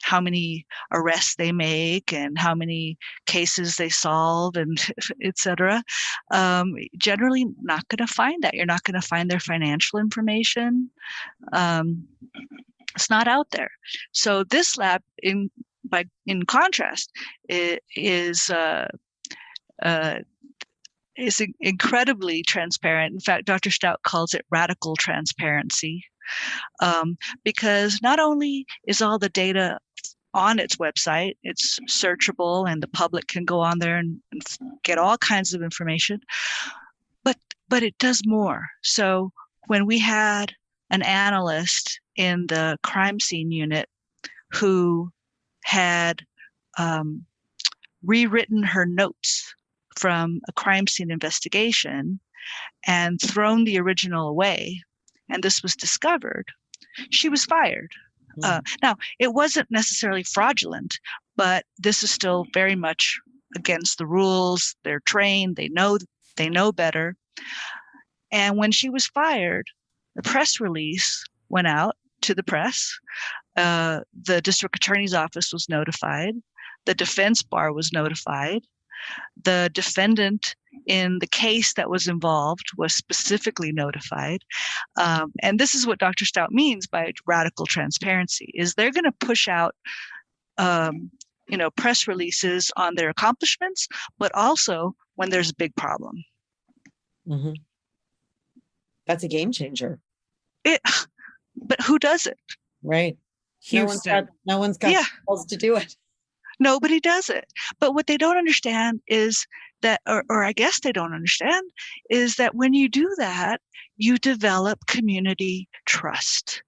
how many arrests they make and how many cases they solve and et cetera. Generally not going to find that. You're not going to find their financial information. It's not out there. So this lab, in contrast, is incredibly transparent. In fact, Dr. Stout calls it radical transparency, because not only is all the data on its website, it's searchable and the public can go on there and get all kinds of information, but it does more. So when we had an analyst in the crime scene unit who had rewritten her notes from a crime scene investigation and thrown the original away, and this was discovered, she was fired. Now, it wasn't necessarily fraudulent, but this is still very much against the rules. They're trained. They know better. And when she was fired, the press release went out to the press. The district attorney's office was notified. The defense bar was notified. The defendant in the case that was involved was specifically notified. And this is what Dr. Stout means by radical transparency, is they're going to push out, press releases on their accomplishments, but also when there's a big problem. Mm-hmm. That's a game changer. But who does it? Right. Houston. No one's got balls to do it. Nobody does it. But what they don't understand is that, or I guess they don't understand, is that when you do that, you develop community trust.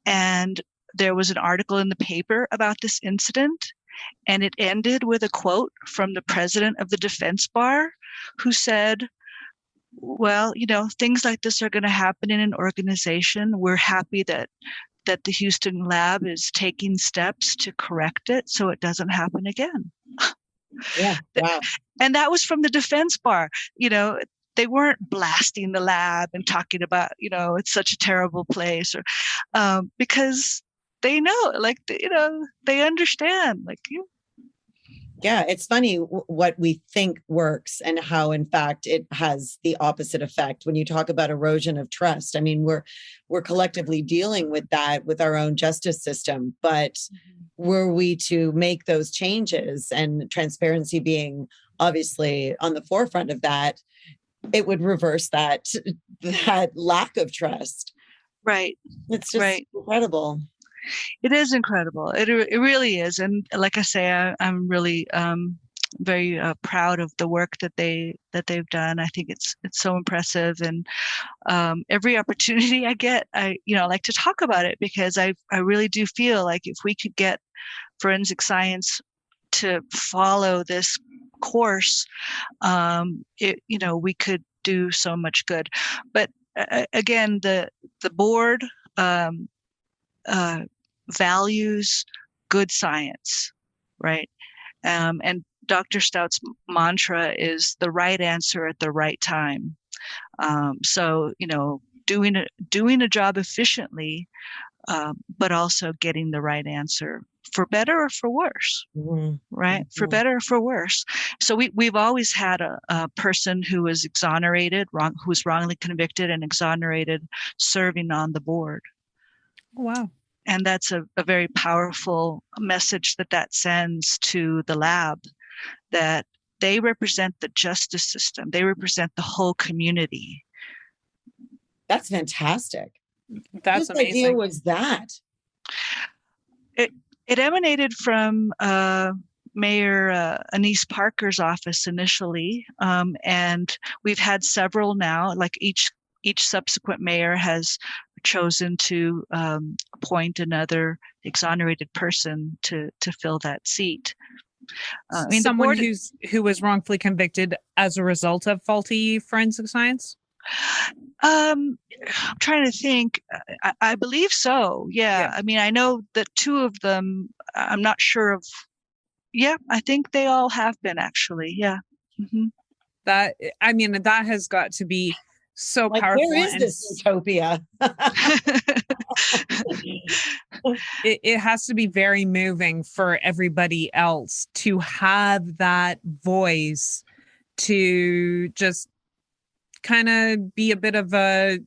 And there was an article in the paper about this incident, and it ended with a quote from the president of the defense bar, who said, well, things like this are going to happen in an organization. We're happy that the Houston lab is taking steps to correct it so it doesn't happen again. Yeah. Wow. And that was from the defense bar. They weren't blasting the lab and talking about, it's such a terrible place, or because they know, they understand, Yeah, it's funny what we think works and how, in fact, it has the opposite effect. When you talk about erosion of trust, I mean, we're collectively dealing with that with our own justice system. But were we to make those changes, and transparency being obviously on the forefront of that, it would reverse that lack of trust. Right. It's just incredible. It is incredible. It really is. And like I say, I'm really very proud of the work that they've done. I think it's so impressive. And every opportunity I get, I like to talk about it, because I really do feel like if we could get forensic science to follow this course, we could do so much good. But again, the board values good science, right? And Dr. Stout's mantra is the right answer at the right time. So, doing a job efficiently, but also getting the right answer, for better or for worse, right? Mm-hmm. For better or for worse. So we've always had a person who was exonerated, who was wrongly convicted and exonerated, serving on the board. Wow. And that's a very powerful message that sends to the lab, that they represent the justice system. They represent the whole community. That's fantastic. That's Whose amazing. idea was that? It emanated from Mayor Anise Parker's office initially, and we've had several now. Like each subsequent mayor has chosen to appoint another exonerated person to fill that seat. Someone who was wrongfully convicted as a result of faulty forensic science? I'm trying to think. I believe so. Yeah. I mean, I know that two of them, I'm not sure of. Yeah, I think they all have been, actually. Yeah. Mm-hmm. That has got to be so powerful. Where is this utopia? It has to be very moving for everybody else to have that voice, to just kind of be a bit of a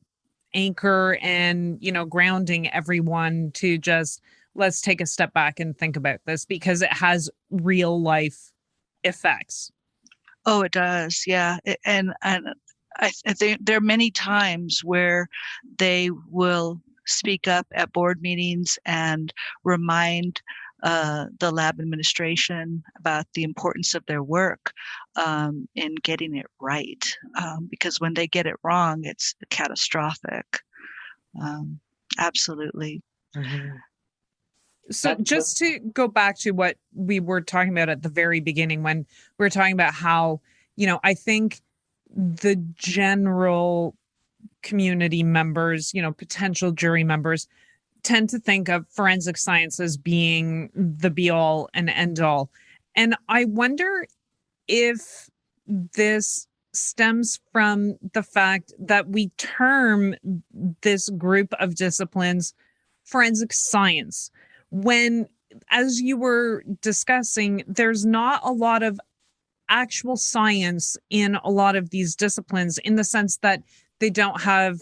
anchor and, grounding everyone to just, let's take a step back and think about this, because it has real life effects. Oh, it does. Yeah. And I think there are many times where they will speak up at board meetings and remind the lab administration about the importance of their work in getting it right. Because when they get it wrong, it's catastrophic. Absolutely. Mm-hmm. So just to go back to what we were talking about at the very beginning, when we were talking about how, I think the general community members, potential jury members, tend to think of forensic science as being the be all and end all. And I wonder if this stems from the fact that we term this group of disciplines forensic science, when, as you were discussing, there's not a lot of actual science in a lot of these disciplines, in the sense that they don't have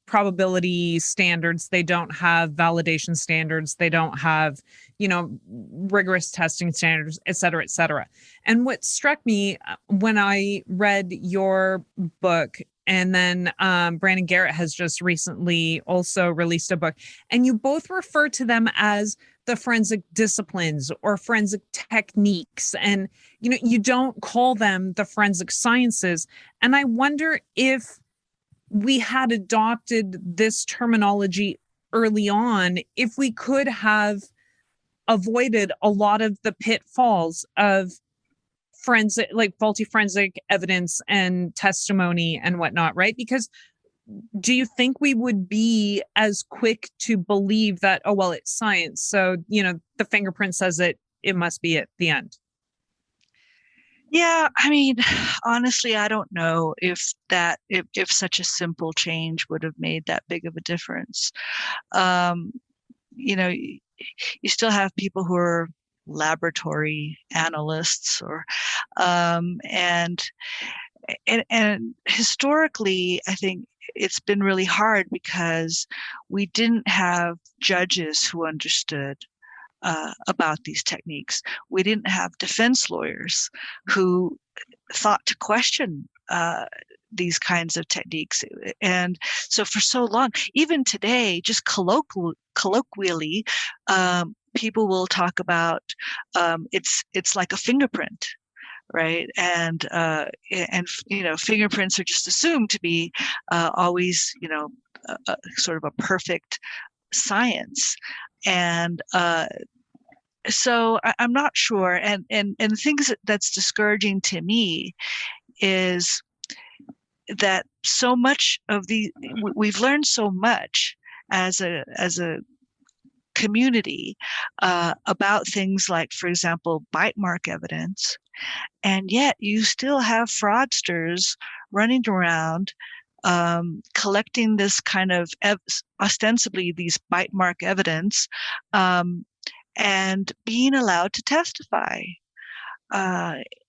probability standards, they don't have validation standards, they don't have, rigorous testing standards, et cetera, et cetera. And what struck me when I read your book, and then Brandon Garrett has just recently also released a book, and you both refer to them as the forensic disciplines or forensic techniques. And, you don't call them the forensic sciences. And I wonder if we had adopted this terminology early on, if we could have avoided a lot of the pitfalls of forensic, like faulty forensic evidence and testimony and whatnot, right? Because do you think we would be as quick to believe that, oh, well, it's science, so, the fingerprint says it must be at the end? Yeah, honestly, I don't know if such a simple change would have made that big of a difference. You still have people who are laboratory analysts, or and historically, I think it's been really hard because we didn't have judges who understood about these techniques. We didn't have defense lawyers who thought to question these kinds of techniques. And so for so long, even today, just colloquially, people will talk about it's like a fingerprint, right? And fingerprints are just assumed to be always, sort of a perfect science. And so I'm not sure. And the things that's discouraging to me is that so much of we've learned so much as a community about things like, for example, bite mark evidence, and yet you still have fraudsters running around collecting this kind of ostensibly these bite mark evidence and being allowed to testify.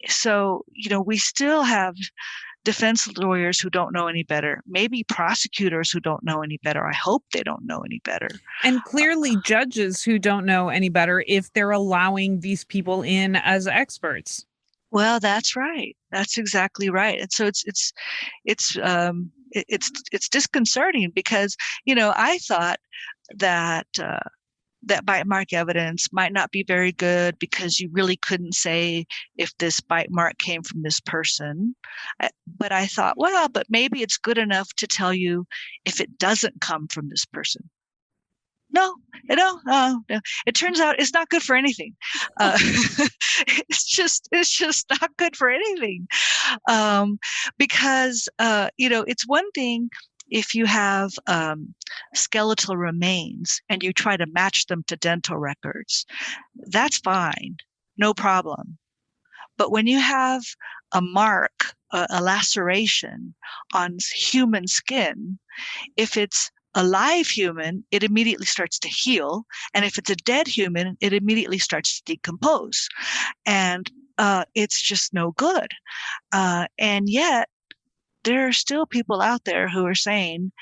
So, we still have defense lawyers who don't know any better, maybe prosecutors who don't know any better. I hope they don't know any better. And clearly judges who don't know any better if they're allowing these people in as experts. Well, that's right. That's exactly right. And so it's disconcerting because, I thought that that bite mark evidence might not be very good because you really couldn't say if this bite mark came from this person. But I thought, but maybe it's good enough to tell you if it doesn't come from this person. No. It turns out it's not good for anything. It's just not good for anything. Because, it's one thing if you have skeletal remains and you try to match them to dental records. That's fine. No problem. But when you have a mark, a laceration on human skin, if it's a live human, it immediately starts to heal. And if it's a dead human, it immediately starts to decompose. And it's just no good. And yet, there are still people out there who are saying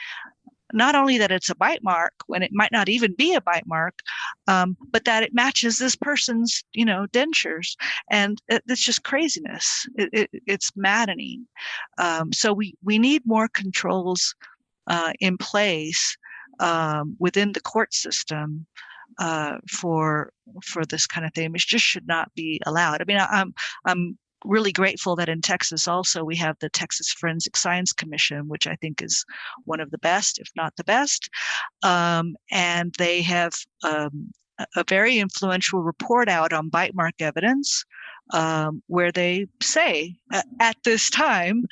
not only that it's a bite mark when it might not even be a bite mark, but that it matches this person's, dentures. And it's just craziness. It's maddening. So we need more controls in place within the court system for this kind of thing, which just should not be allowed. I mean, I'm really grateful that in Texas also we have the Texas Forensic Science Commission, which I think is one of the best, if not the best. And they have a very influential report out on bite mark evidence, where they say at this time,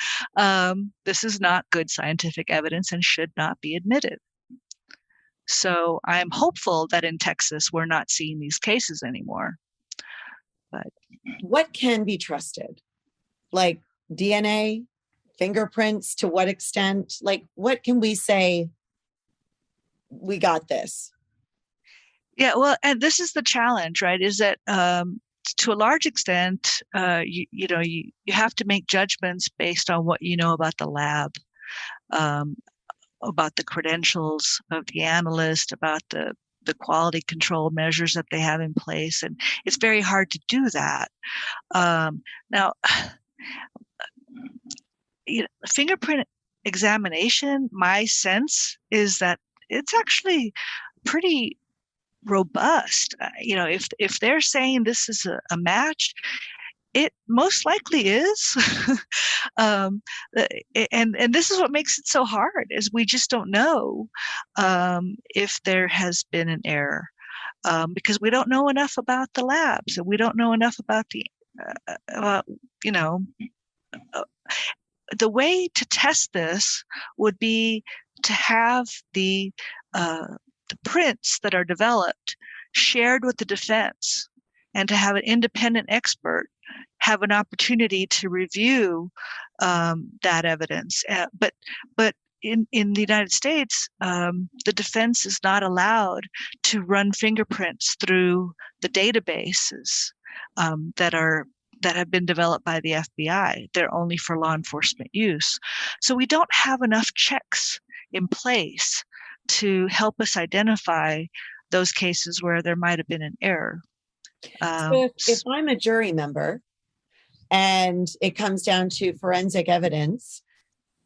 this is not good scientific evidence and should not be admitted. So I'm hopeful that in Texas we're not seeing these cases anymore. But what can be trusted? Like DNA, fingerprints, to what extent? Like, what can we say? We got this. Yeah, well, and this is the challenge, right? Is that to a large extent, you have to make judgments based on what you know about the lab, about the credentials of the analyst, about the quality control measures that they have in place. And it's very hard to do that. Now, fingerprint examination, my sense is that it's actually pretty robust. If they're saying this is a match, it most likely is. And this is what makes it so hard, is we just don't know if there has been an error, because we don't know enough about the labs, and we don't know enough about the way to test this would be to have the prints that are developed shared with the defense, and to have an independent expert have an opportunity to review that evidence. But in the United States, the defense is not allowed to run fingerprints through the databases that have been developed by the FBI. They're only for law enforcement use. So we don't have enough checks in place to help us identify those cases where there might have been an error. So if I'm a jury member and it comes down to forensic evidence,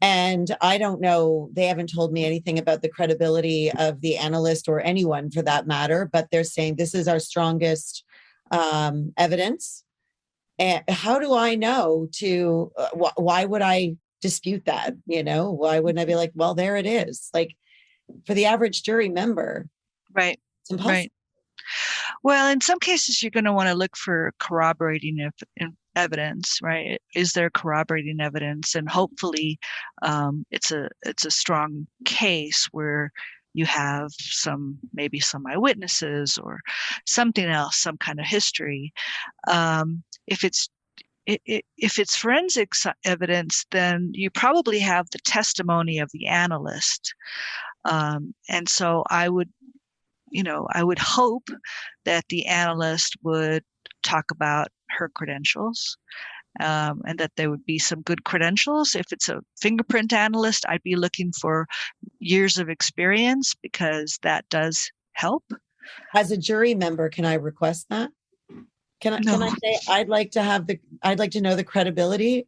and I don't know, they haven't told me anything about the credibility of the analyst or anyone for that matter, but they're saying this is our strongest evidence. And how do I know why would I dispute that? Why wouldn't I be like, well, there it is? Like, for the average jury member. Right. It's impossible. Right. Well, in some cases, you're going to want to look for corroborating evidence, right? Is there corroborating evidence? And hopefully it's a strong case where you have maybe some eyewitnesses or something else, some kind of history. If it's forensic evidence, then you probably have the testimony of the analyst. And so I would hope that the analyst would talk about her credentials, and that there would be some good credentials. If it's a fingerprint analyst, I'd be looking for years of experience, because that does help. As a jury member, can I request that? Can I say I'd like to know the credibility?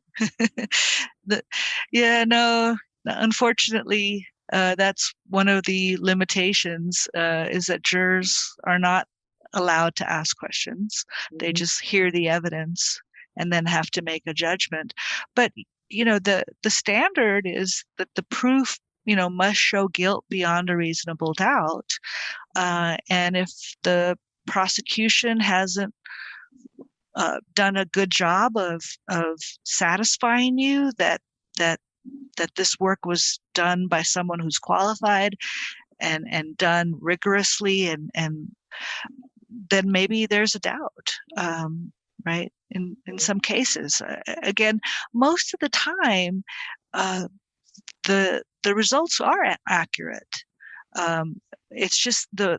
No, unfortunately, that's one of the limitations, is that jurors are not allowed to ask questions. Mm-hmm. They just hear the evidence and then have to make a judgment. But, the standard is that the proof, must show guilt beyond a reasonable doubt. And if the prosecution hasn't done a good job of satisfying you that this work was done by someone who's qualified and done rigorously, and then maybe there's a doubt, right? In some cases, again, most of the time, the results are accurate. It's just the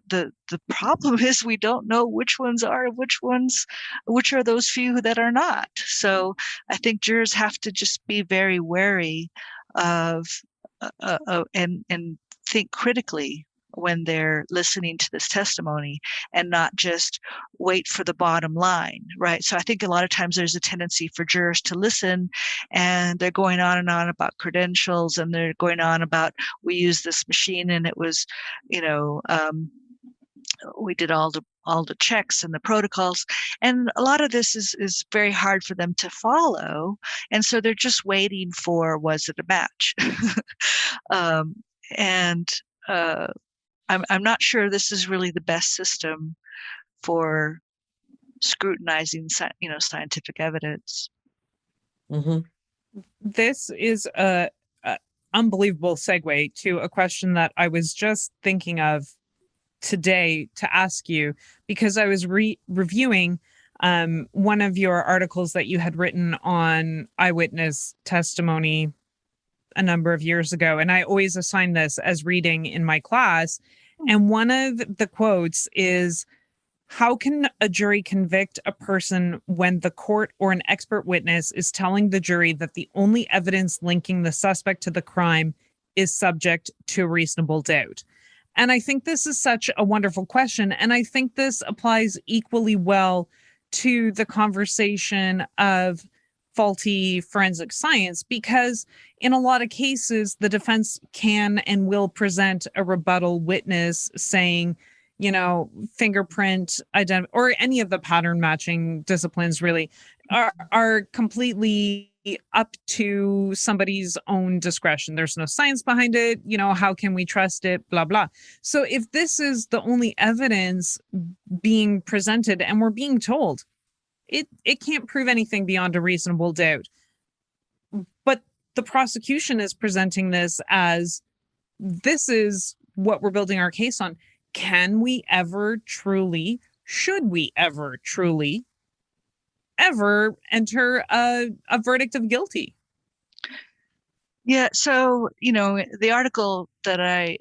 problem is we don't know which ones are, which are those few that are not. So I think jurors have to just be very wary of and think critically when they're listening to this testimony and not just wait for the bottom line, right? So I think a lot of times there's a tendency for jurors to listen, and they're going on and on about credentials, and they're going on about, we use this machine and it was, we did all the checks and the protocols, and a lot of this is very hard for them to follow, and so they're just waiting for, was it a match? I'm not sure this is really the best system for scrutinizing, scientific evidence. Mm-hmm. This is a unbelievable segue to a question that I was just thinking of today to ask you, because I was reviewing one of your articles that you had written on eyewitness testimony a number of years ago. And I always assign this as reading in my class. And one of the quotes is, how can a jury convict a person when the court or an expert witness is telling the jury that the only evidence linking the suspect to the crime is subject to reasonable doubt? And I think this is such a wonderful question. And I think this applies equally well to the conversation of faulty forensic science, because in a lot of cases, the defense can and will present a rebuttal witness saying, fingerprint or any of the pattern matching disciplines really are completely up to somebody's own discretion. There's no science behind it. How can we trust it? Blah, blah. So if this is the only evidence being presented and we're being told it can't prove anything beyond a reasonable doubt, but the prosecution is presenting this as, this is what we're building our case on. Can we ever truly, should we ever truly ever enter a verdict of guilty? Yeah. So, the article that I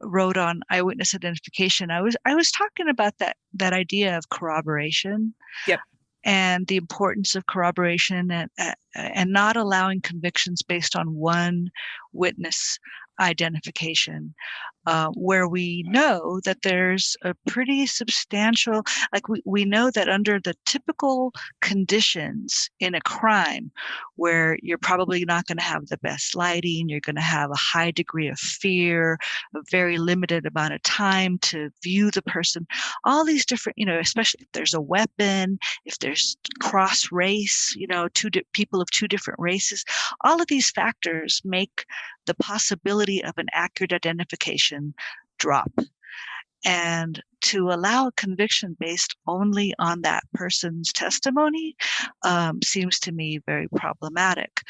wrote on eyewitness identification, I was talking about that idea of corroboration. Yep. And the importance of corroboration and not allowing convictions based on one witness identification, where we know that there's a pretty substantial, we know that under the typical conditions in a crime, where you're probably not going to have the best lighting, you're going to have a high degree of fear, a very limited amount of time to view the person, all these different, especially if there's a weapon, if there's cross race, people of two different races, all of these factors make the possibility of an accurate identification drop. And to allow a conviction based only on that person's testimony seems to me very problematic.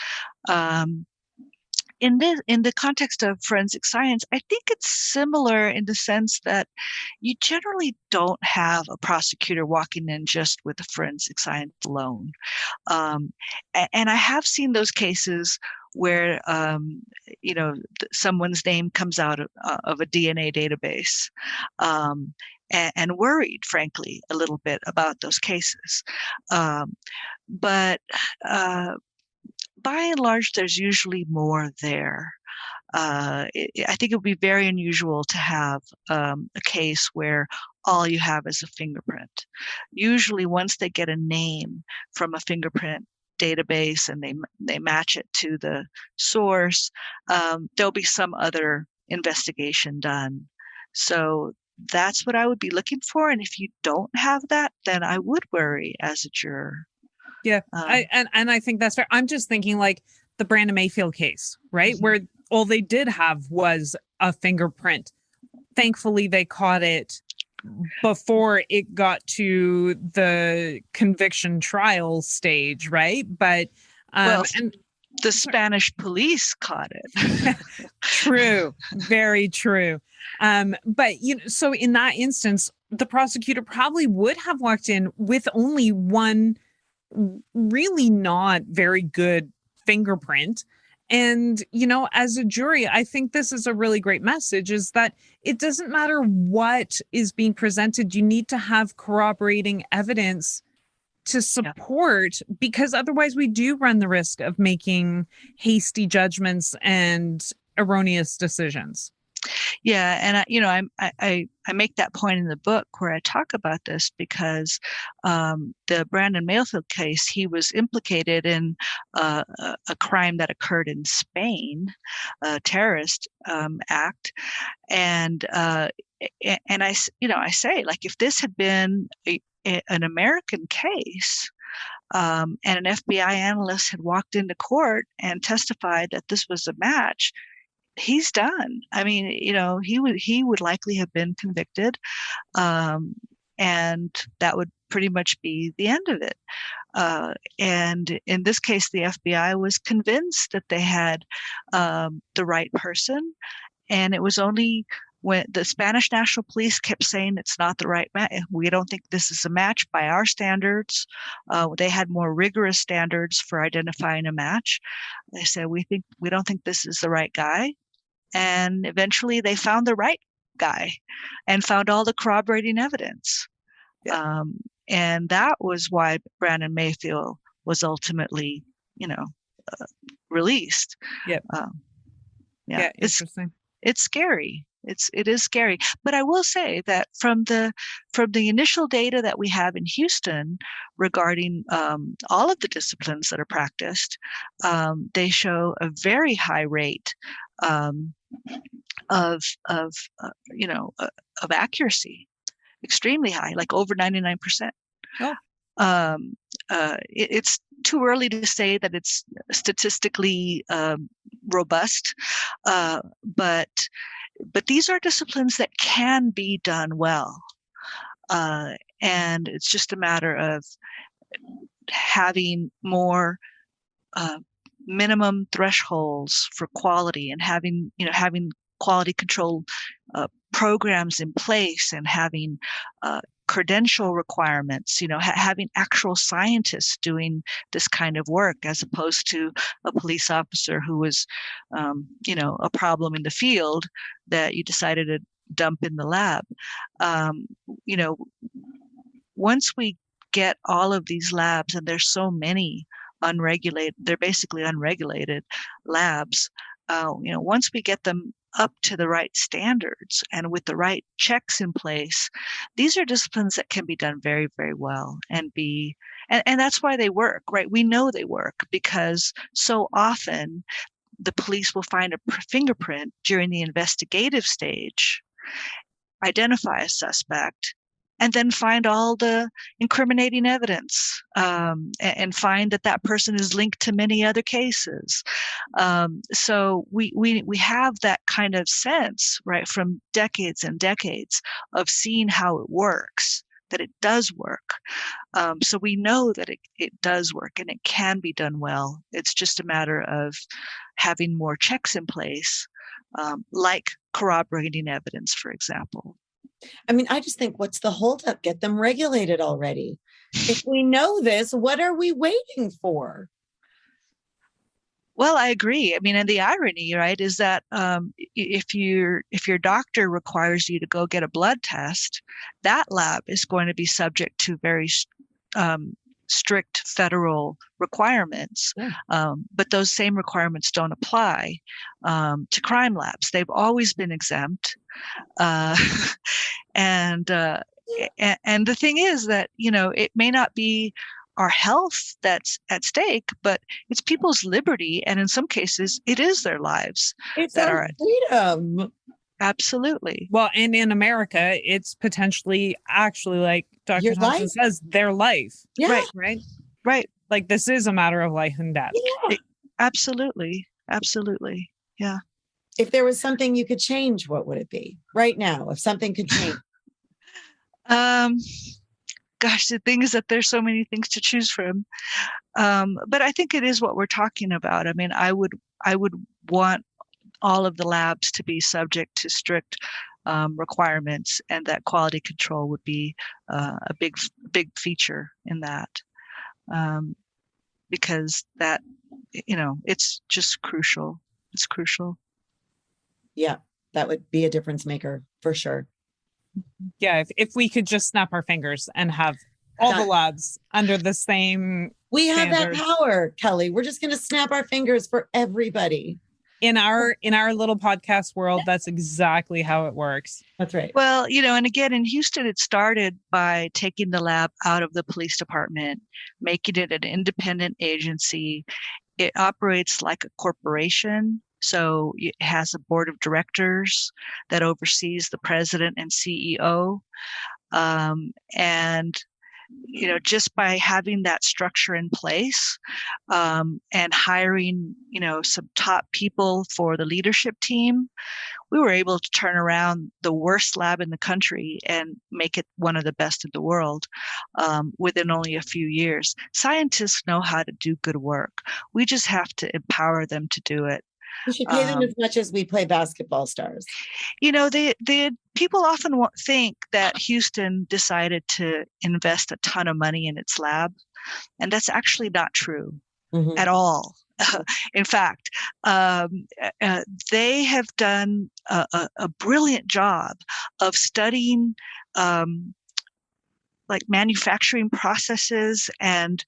In the context of forensic science, I think it's similar in the sense that you generally don't have a prosecutor walking in just with the forensic science alone. And I have seen those cases where, someone's name comes out of a DNA database, and worried, frankly, a little bit about those cases. But by and large, there's usually more there. I think it would be very unusual to have a case where all you have is a fingerprint. Usually, once they get a name from a fingerprint database and they match it to the source, there'll be some other investigation done. So that's what I would be looking for. And if you don't have that, then I would worry as a juror. Yeah, I think that's fair. I'm just thinking like the Brandon Mayfield case, right? Mm-hmm. Where all they did have was a fingerprint. Thankfully, they caught it before it got to the conviction trial stage, right? But and the Spanish police caught it. True, very true. But so in that instance, the prosecutor probably would have walked in with only one really not very good fingerprint. And, as a jury, I think this is a really great message, is that it doesn't matter what is being presented. You need to have corroborating evidence to support, because otherwise we do run the risk of making hasty judgments and erroneous decisions. Yeah, and I make that point in the book where I talk about this because the Brandon Mayfield case, he was implicated in a crime that occurred in Spain, a terrorist act, and I say, like, if this had been an American case, and an FBI analyst had walked into court and testified that this was a match, he's done. I mean, he would likely have been convicted, and that would pretty much be the end of it. And in this case, the FBI was convinced that they had the right person, and it was only when the Spanish National Police kept saying it's not the right match. We don't think this is a match by our standards. They had more rigorous standards for identifying a match. They said, we don't think this is the right guy. And eventually they found the right guy and found all the corroborating evidence. Yeah. And that was why Brandon Mayfield was ultimately, released. Yep. Yeah. Interesting. It's scary. It is scary. But I will say that from the initial data that we have in Houston regarding all of the disciplines that are practiced, they show a very high rate of accuracy, extremely high, like over 99%. Oh. It's too early to say that it's statistically robust, but these are disciplines that can be done well, and it's just a matter of having more minimum thresholds for quality, and having quality control programs in place, and having credential requirements, having actual scientists doing this kind of work, as opposed to a police officer who was, a problem in the field that you decided to dump in the lab. Once we get all of these labs, and there's so many they're basically unregulated labs, once we get them up to the right standards and with the right checks in place, these are disciplines that can be done very, very well and that's why they work, right? We know they work because so often the police will find a fingerprint during the investigative stage, identify a suspect, and then find all the incriminating evidence, and find that person is linked to many other cases. So we have that kind of sense, right, from decades and decades of seeing how it works, that it does work. So we know that it does work and it can be done well. It's just a matter of having more checks in place, like corroborating evidence, for example. I mean, I just think, what's the holdup? Get them regulated already. If we know this, what are we waiting for? Well, I agree. I mean, and the irony, right, is that if your doctor requires you to go get a blood test, that lab is going to be subject to very strict federal requirements. Yeah. But those same requirements don't apply to crime labs. They've always been exempt. And the thing is that, it may not be our health that's at stake, but it's people's liberty. And in some cases, it is their lives. It's our freedom. Absolutely. Well, and in America, it's potentially actually, like Dr. Thompson says, their life. Yeah. Right. Like, this is a matter of life and death. Yeah. Absolutely. Yeah. If there was something you could change, what would it be right now? If something could change? Gosh, the thing is that there's so many things to choose from. But I think it is what we're talking about. I mean, I would want all of the labs to be subject to strict requirements, and that quality control would be a big feature in that, because that, it's just crucial. It's crucial. Yeah, that would be a difference maker for sure. Yeah, if we could just snap our fingers and have all the labs under the same We have standards. that power, Kelly. We're just going to snap our fingers for everybody. in our little podcast world, that's exactly how it works. That's right. Well, and again, in Houston, it started by taking the lab out of the police department, making it an independent agency. It operates like a corporation. So it has a board of directors that oversees the president and CEO. And just by having that structure in place, and hiring, some top people for the leadership team, we were able to turn around the worst lab in the country and make it one of the best in the world, within only a few years. Scientists know how to do good work. We just have to empower them to do it. We should pay them as much as we play basketball stars. The people often think that Houston decided to invest a ton of money in its lab, and that's actually not true at all. In fact, they have done a brilliant job of studying like manufacturing processes, and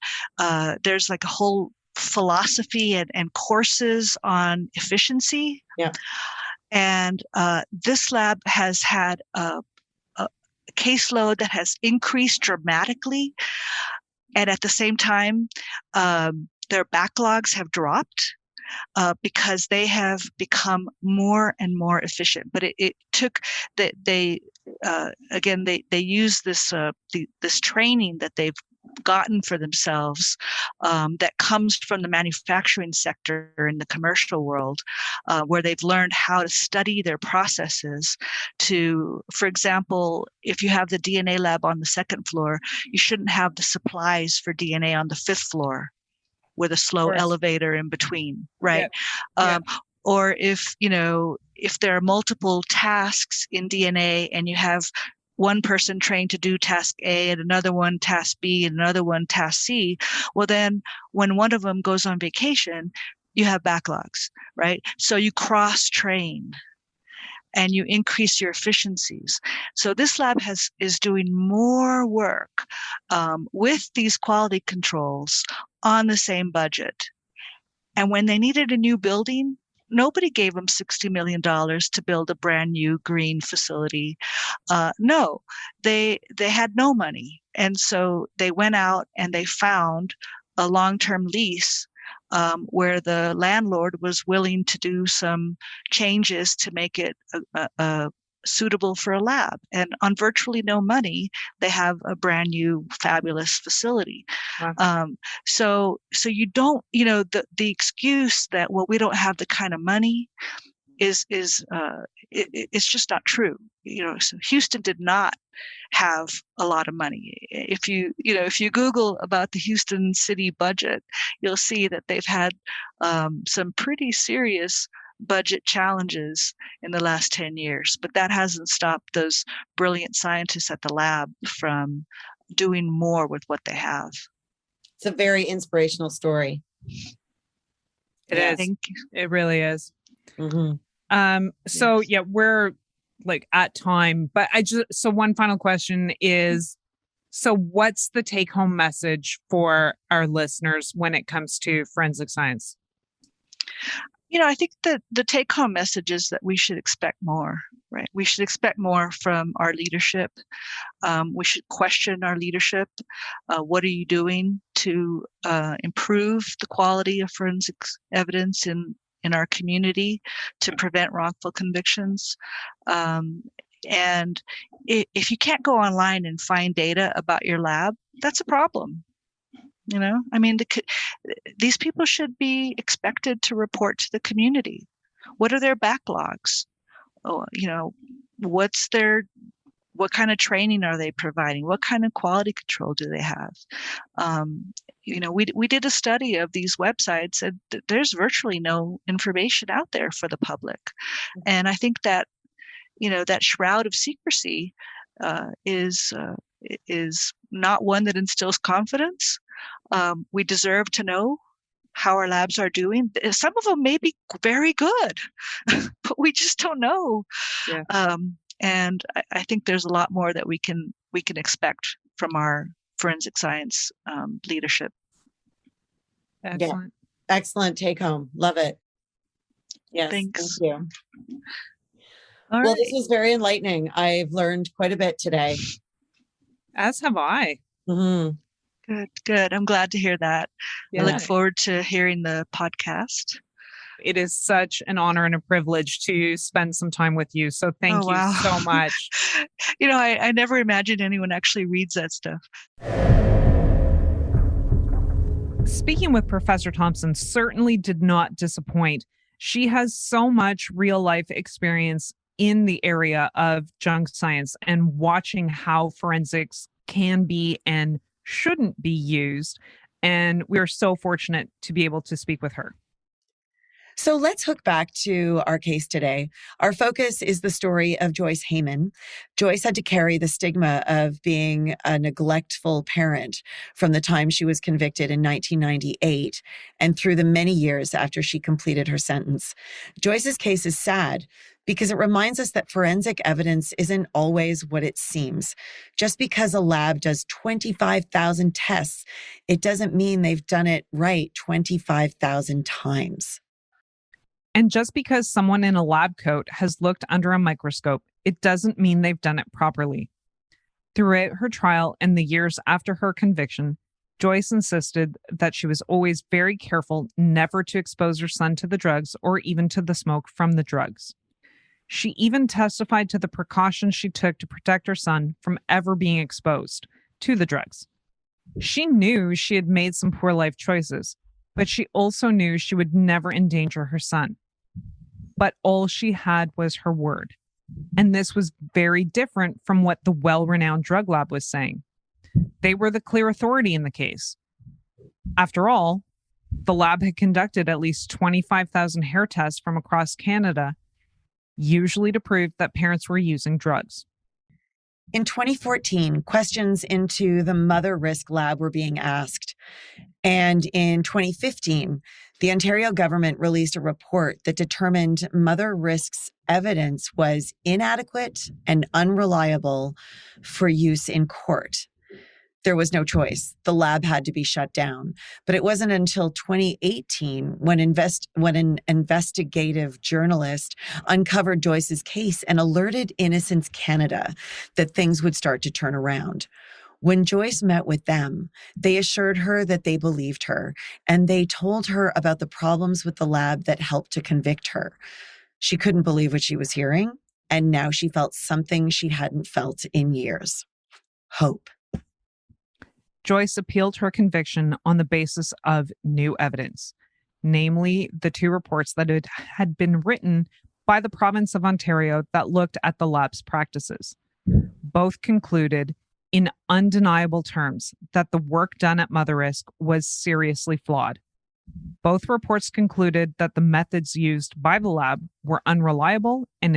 there's like a whole philosophy and courses on efficiency. Yeah. And this lab has had a caseload that has increased dramatically. And at the same time, their backlogs have dropped because they have become more and more efficient. But it took that they use this this training that they've gotten for themselves, that comes from the manufacturing sector in the commercial world, where they've learned how to study their processes to, for example, if you have the DNA lab on the second floor, you shouldn't have the supplies for DNA on the fifth floor with a slow elevator in between, right? Or if there are multiple tasks in DNA and you have one person trained to do task A and another one task B and another one task C, well then when one of them goes on vacation, you have backlogs, right? So you cross-train and you increase your efficiencies. So this lab is doing more work with these quality controls on the same budget. And when they needed a new building, nobody gave them $60 million to build a brand new green facility. No, they had no money. And so they went out and they found a long-term lease where the landlord was willing to do some changes to make it suitable for a lab. And on virtually no money, they have a brand new fabulous facility. Wow. So you don't, the excuse that, well, we don't have the kind of money it's just not true. So Houston did not have a lot of money. If you Google about the Houston city budget, you'll see that they've had some pretty serious budget challenges in the last 10 years, but that hasn't stopped those brilliant scientists at the lab from doing more with what they have. It's a very inspirational story. It is. Thank you. It really is. Mm-hmm. So we're like at time, but so one final question is, so what's the take home message for our listeners when it comes to forensic science? I think that the take-home message is that we should expect more, right? We should expect more from our leadership. We should question our leadership. What are you doing to improve the quality of forensic evidence in our community to prevent wrongful convictions? And if you can't go online and find data about your lab, that's a problem. These people should be expected to report to the community. What are their backlogs? What kind of training are they providing? What kind of quality control do they have? We did a study of these websites, and there's virtually no information out there for the public. And I think that, that shroud of secrecy is not one that instills confidence. We deserve to know how our labs are doing. Some of them may be very good, but we just don't know. Yeah. And I think there's a lot more that we can expect from our forensic science leadership. Excellent. Yeah. Excellent take home. Love it. Yes, Thanks. thank you. All Well, right. this was very enlightening. I've learned quite a bit today. As have I. Mm-hmm. Good. I'm glad to hear that. Yeah. I look forward to hearing the podcast. It is such an honor and a privilege to spend some time with you. So thank you so much. You know, I never imagined anyone actually reads that stuff. Speaking with Professor Thompson certainly did not disappoint. She has so much real life experience in the area of junk science and watching how forensics can be and shouldn't be used. And we are so fortunate to be able to speak with her. So let's hook back to our case today. Our focus is the story of Joyce Hayman. Joyce had to carry the stigma of being a neglectful parent from the time she was convicted in 1998 and through the many years after she completed her sentence. Joyce's case is sad because it reminds us that forensic evidence isn't always what it seems. Just because a lab does 25,000 tests, it doesn't mean they've done it right 25,000 times. And just because someone in a lab coat has looked under a microscope, it doesn't mean they've done it properly. Throughout her trial and the years after her conviction, Joyce insisted that she was always very careful never to expose her son to the drugs or even to the smoke from the drugs. She even testified to the precautions she took to protect her son from ever being exposed to the drugs. She knew she had made some poor life choices, but she also knew she would never endanger her son. But all she had was her word. And this was very different from what the well-renowned drug lab was saying. They were the clear authority in the case. After all, the lab had conducted at least 25,000 hair tests from across Canada, usually to prove that parents were using drugs. In 2014, questions into the Mother Risk Lab were being asked. And in 2015, the Ontario government released a report that determined Mother Risk's evidence was inadequate and unreliable for use in court. There was no choice. The lab had to be shut down. But it wasn't until 2018 when an investigative journalist uncovered Joyce's case and alerted Innocence Canada that things would start to turn around. When Joyce met with them, they assured her that they believed her, and they told her about the problems with the lab that helped to convict her. She couldn't believe what she was hearing, and now she felt something she hadn't felt in years: hope. Joyce appealed her conviction on the basis of new evidence, namely the two reports that had been written by the province of Ontario that looked at the lab's practices. Both concluded in undeniable terms that the work done at Mother Risk was seriously flawed. Both reports concluded that the methods used by the lab were unreliable and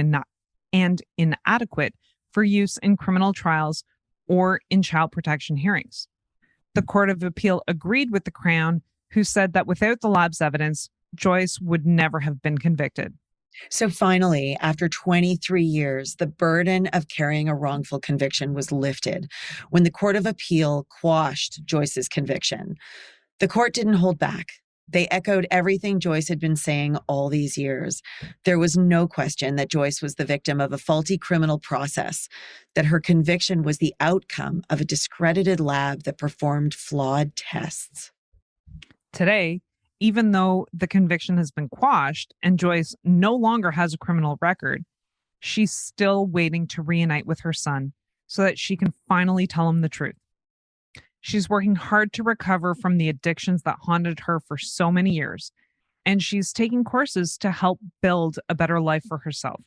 inadequate for use in criminal trials or in child protection hearings. The Court of Appeal agreed with the Crown, who said that without the lab's evidence, Joyce would never have been convicted. So finally, after 23 years, the burden of carrying a wrongful conviction was lifted when the Court of Appeal quashed Joyce's conviction. The court didn't hold back. They echoed everything Joyce had been saying all these years. There was no question that Joyce was the victim of a faulty criminal process, that her conviction was the outcome of a discredited lab that performed flawed tests. Today, even though the conviction has been quashed and Joyce no longer has a criminal record, she's still waiting to reunite with her son so that she can finally tell him the truth. She's working hard to recover from the addictions that haunted her for so many years, and she's taking courses to help build a better life for herself.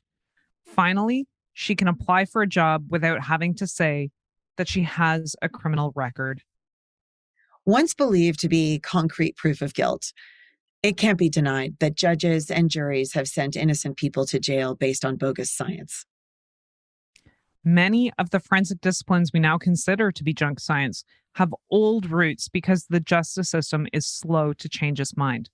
Finally, she can apply for a job without having to say that she has a criminal record. Once believed to be concrete proof of guilt, it can't be denied that judges and juries have sent innocent people to jail based on bogus science. Many of the forensic disciplines we now consider to be junk science have old roots because the justice system is slow to change its mind.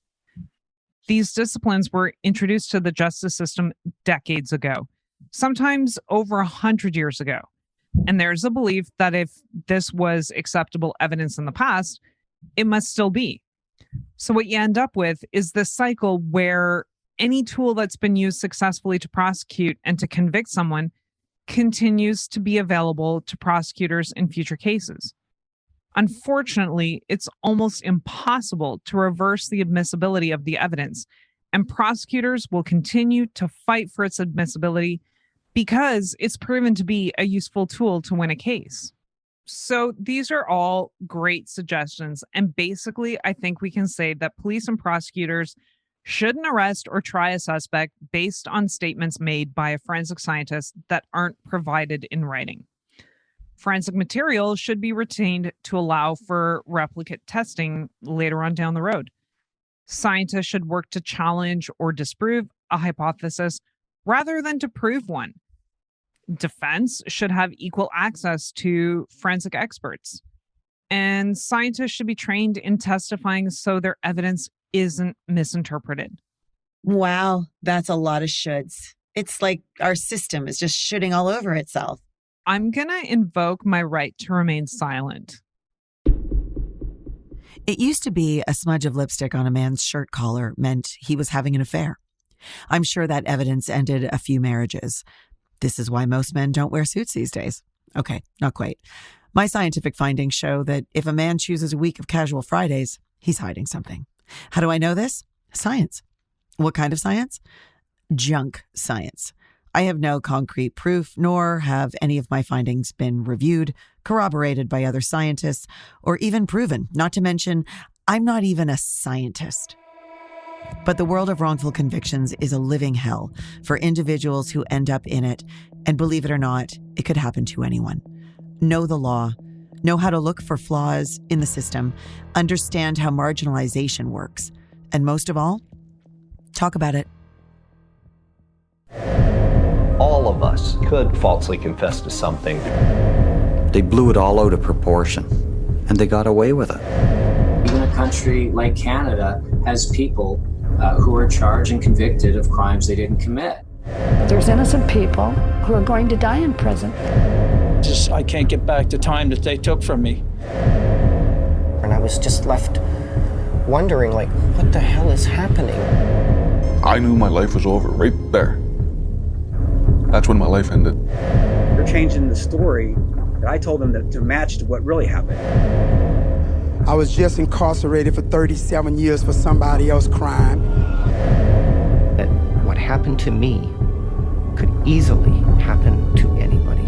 These disciplines were introduced to the justice system decades ago, sometimes over 100 years ago. And there's a belief that if this was acceptable evidence in the past, it must still be. So what you end up with is this cycle where any tool that's been used successfully to prosecute and to convict someone continues to be available to prosecutors in future cases. Unfortunately, it's almost impossible to reverse the admissibility of the evidence, and prosecutors will continue to fight for its admissibility because it's proven to be a useful tool to win a case. So these are all great suggestions, and basically I think we can say that police and prosecutors shouldn't arrest or try a suspect based on statements made by a forensic scientist that aren't provided in writing. Forensic material should be retained to allow for replicate testing later on down the road. Scientists should work to challenge or disprove a hypothesis rather than to prove one. Defense should have equal access to forensic experts. And scientists should be trained in testifying so their evidence isn't misinterpreted. Wow, that's a lot of shoulds. It's like our system is just shooting all over itself. I'm going to invoke my right to remain silent. It used to be a smudge of lipstick on a man's shirt collar meant he was having an affair. I'm sure that evidence ended a few marriages. This is why most men don't wear suits these days. Okay, not quite. My scientific findings show that if a man chooses a week of casual Fridays, he's hiding something. How do I know this? Science. What kind of science? Junk science. I have no concrete proof, nor have any of my findings been reviewed, corroborated by other scientists, or even proven. Not to mention, I'm not even a scientist. But the world of wrongful convictions is a living hell for individuals who end up in it. And believe it or not, it could happen to anyone. Know the law, know how to look for flaws in the system, understand how marginalization works, and most of all, talk about it. All of us could falsely confess to something. They blew it all out of proportion, and they got away with it. Even a country like Canada has people who are charged and convicted of crimes they didn't commit. There's innocent people who are going to die in prison. I can't get back the time that they took from me. And I was just left wondering, like, what the hell is happening? I knew my life was over right there. That's when my life ended. They're changing the story that I told them to match to what really happened. I was just incarcerated for 37 years for somebody else's crime. That what happened to me could easily happen to anybody.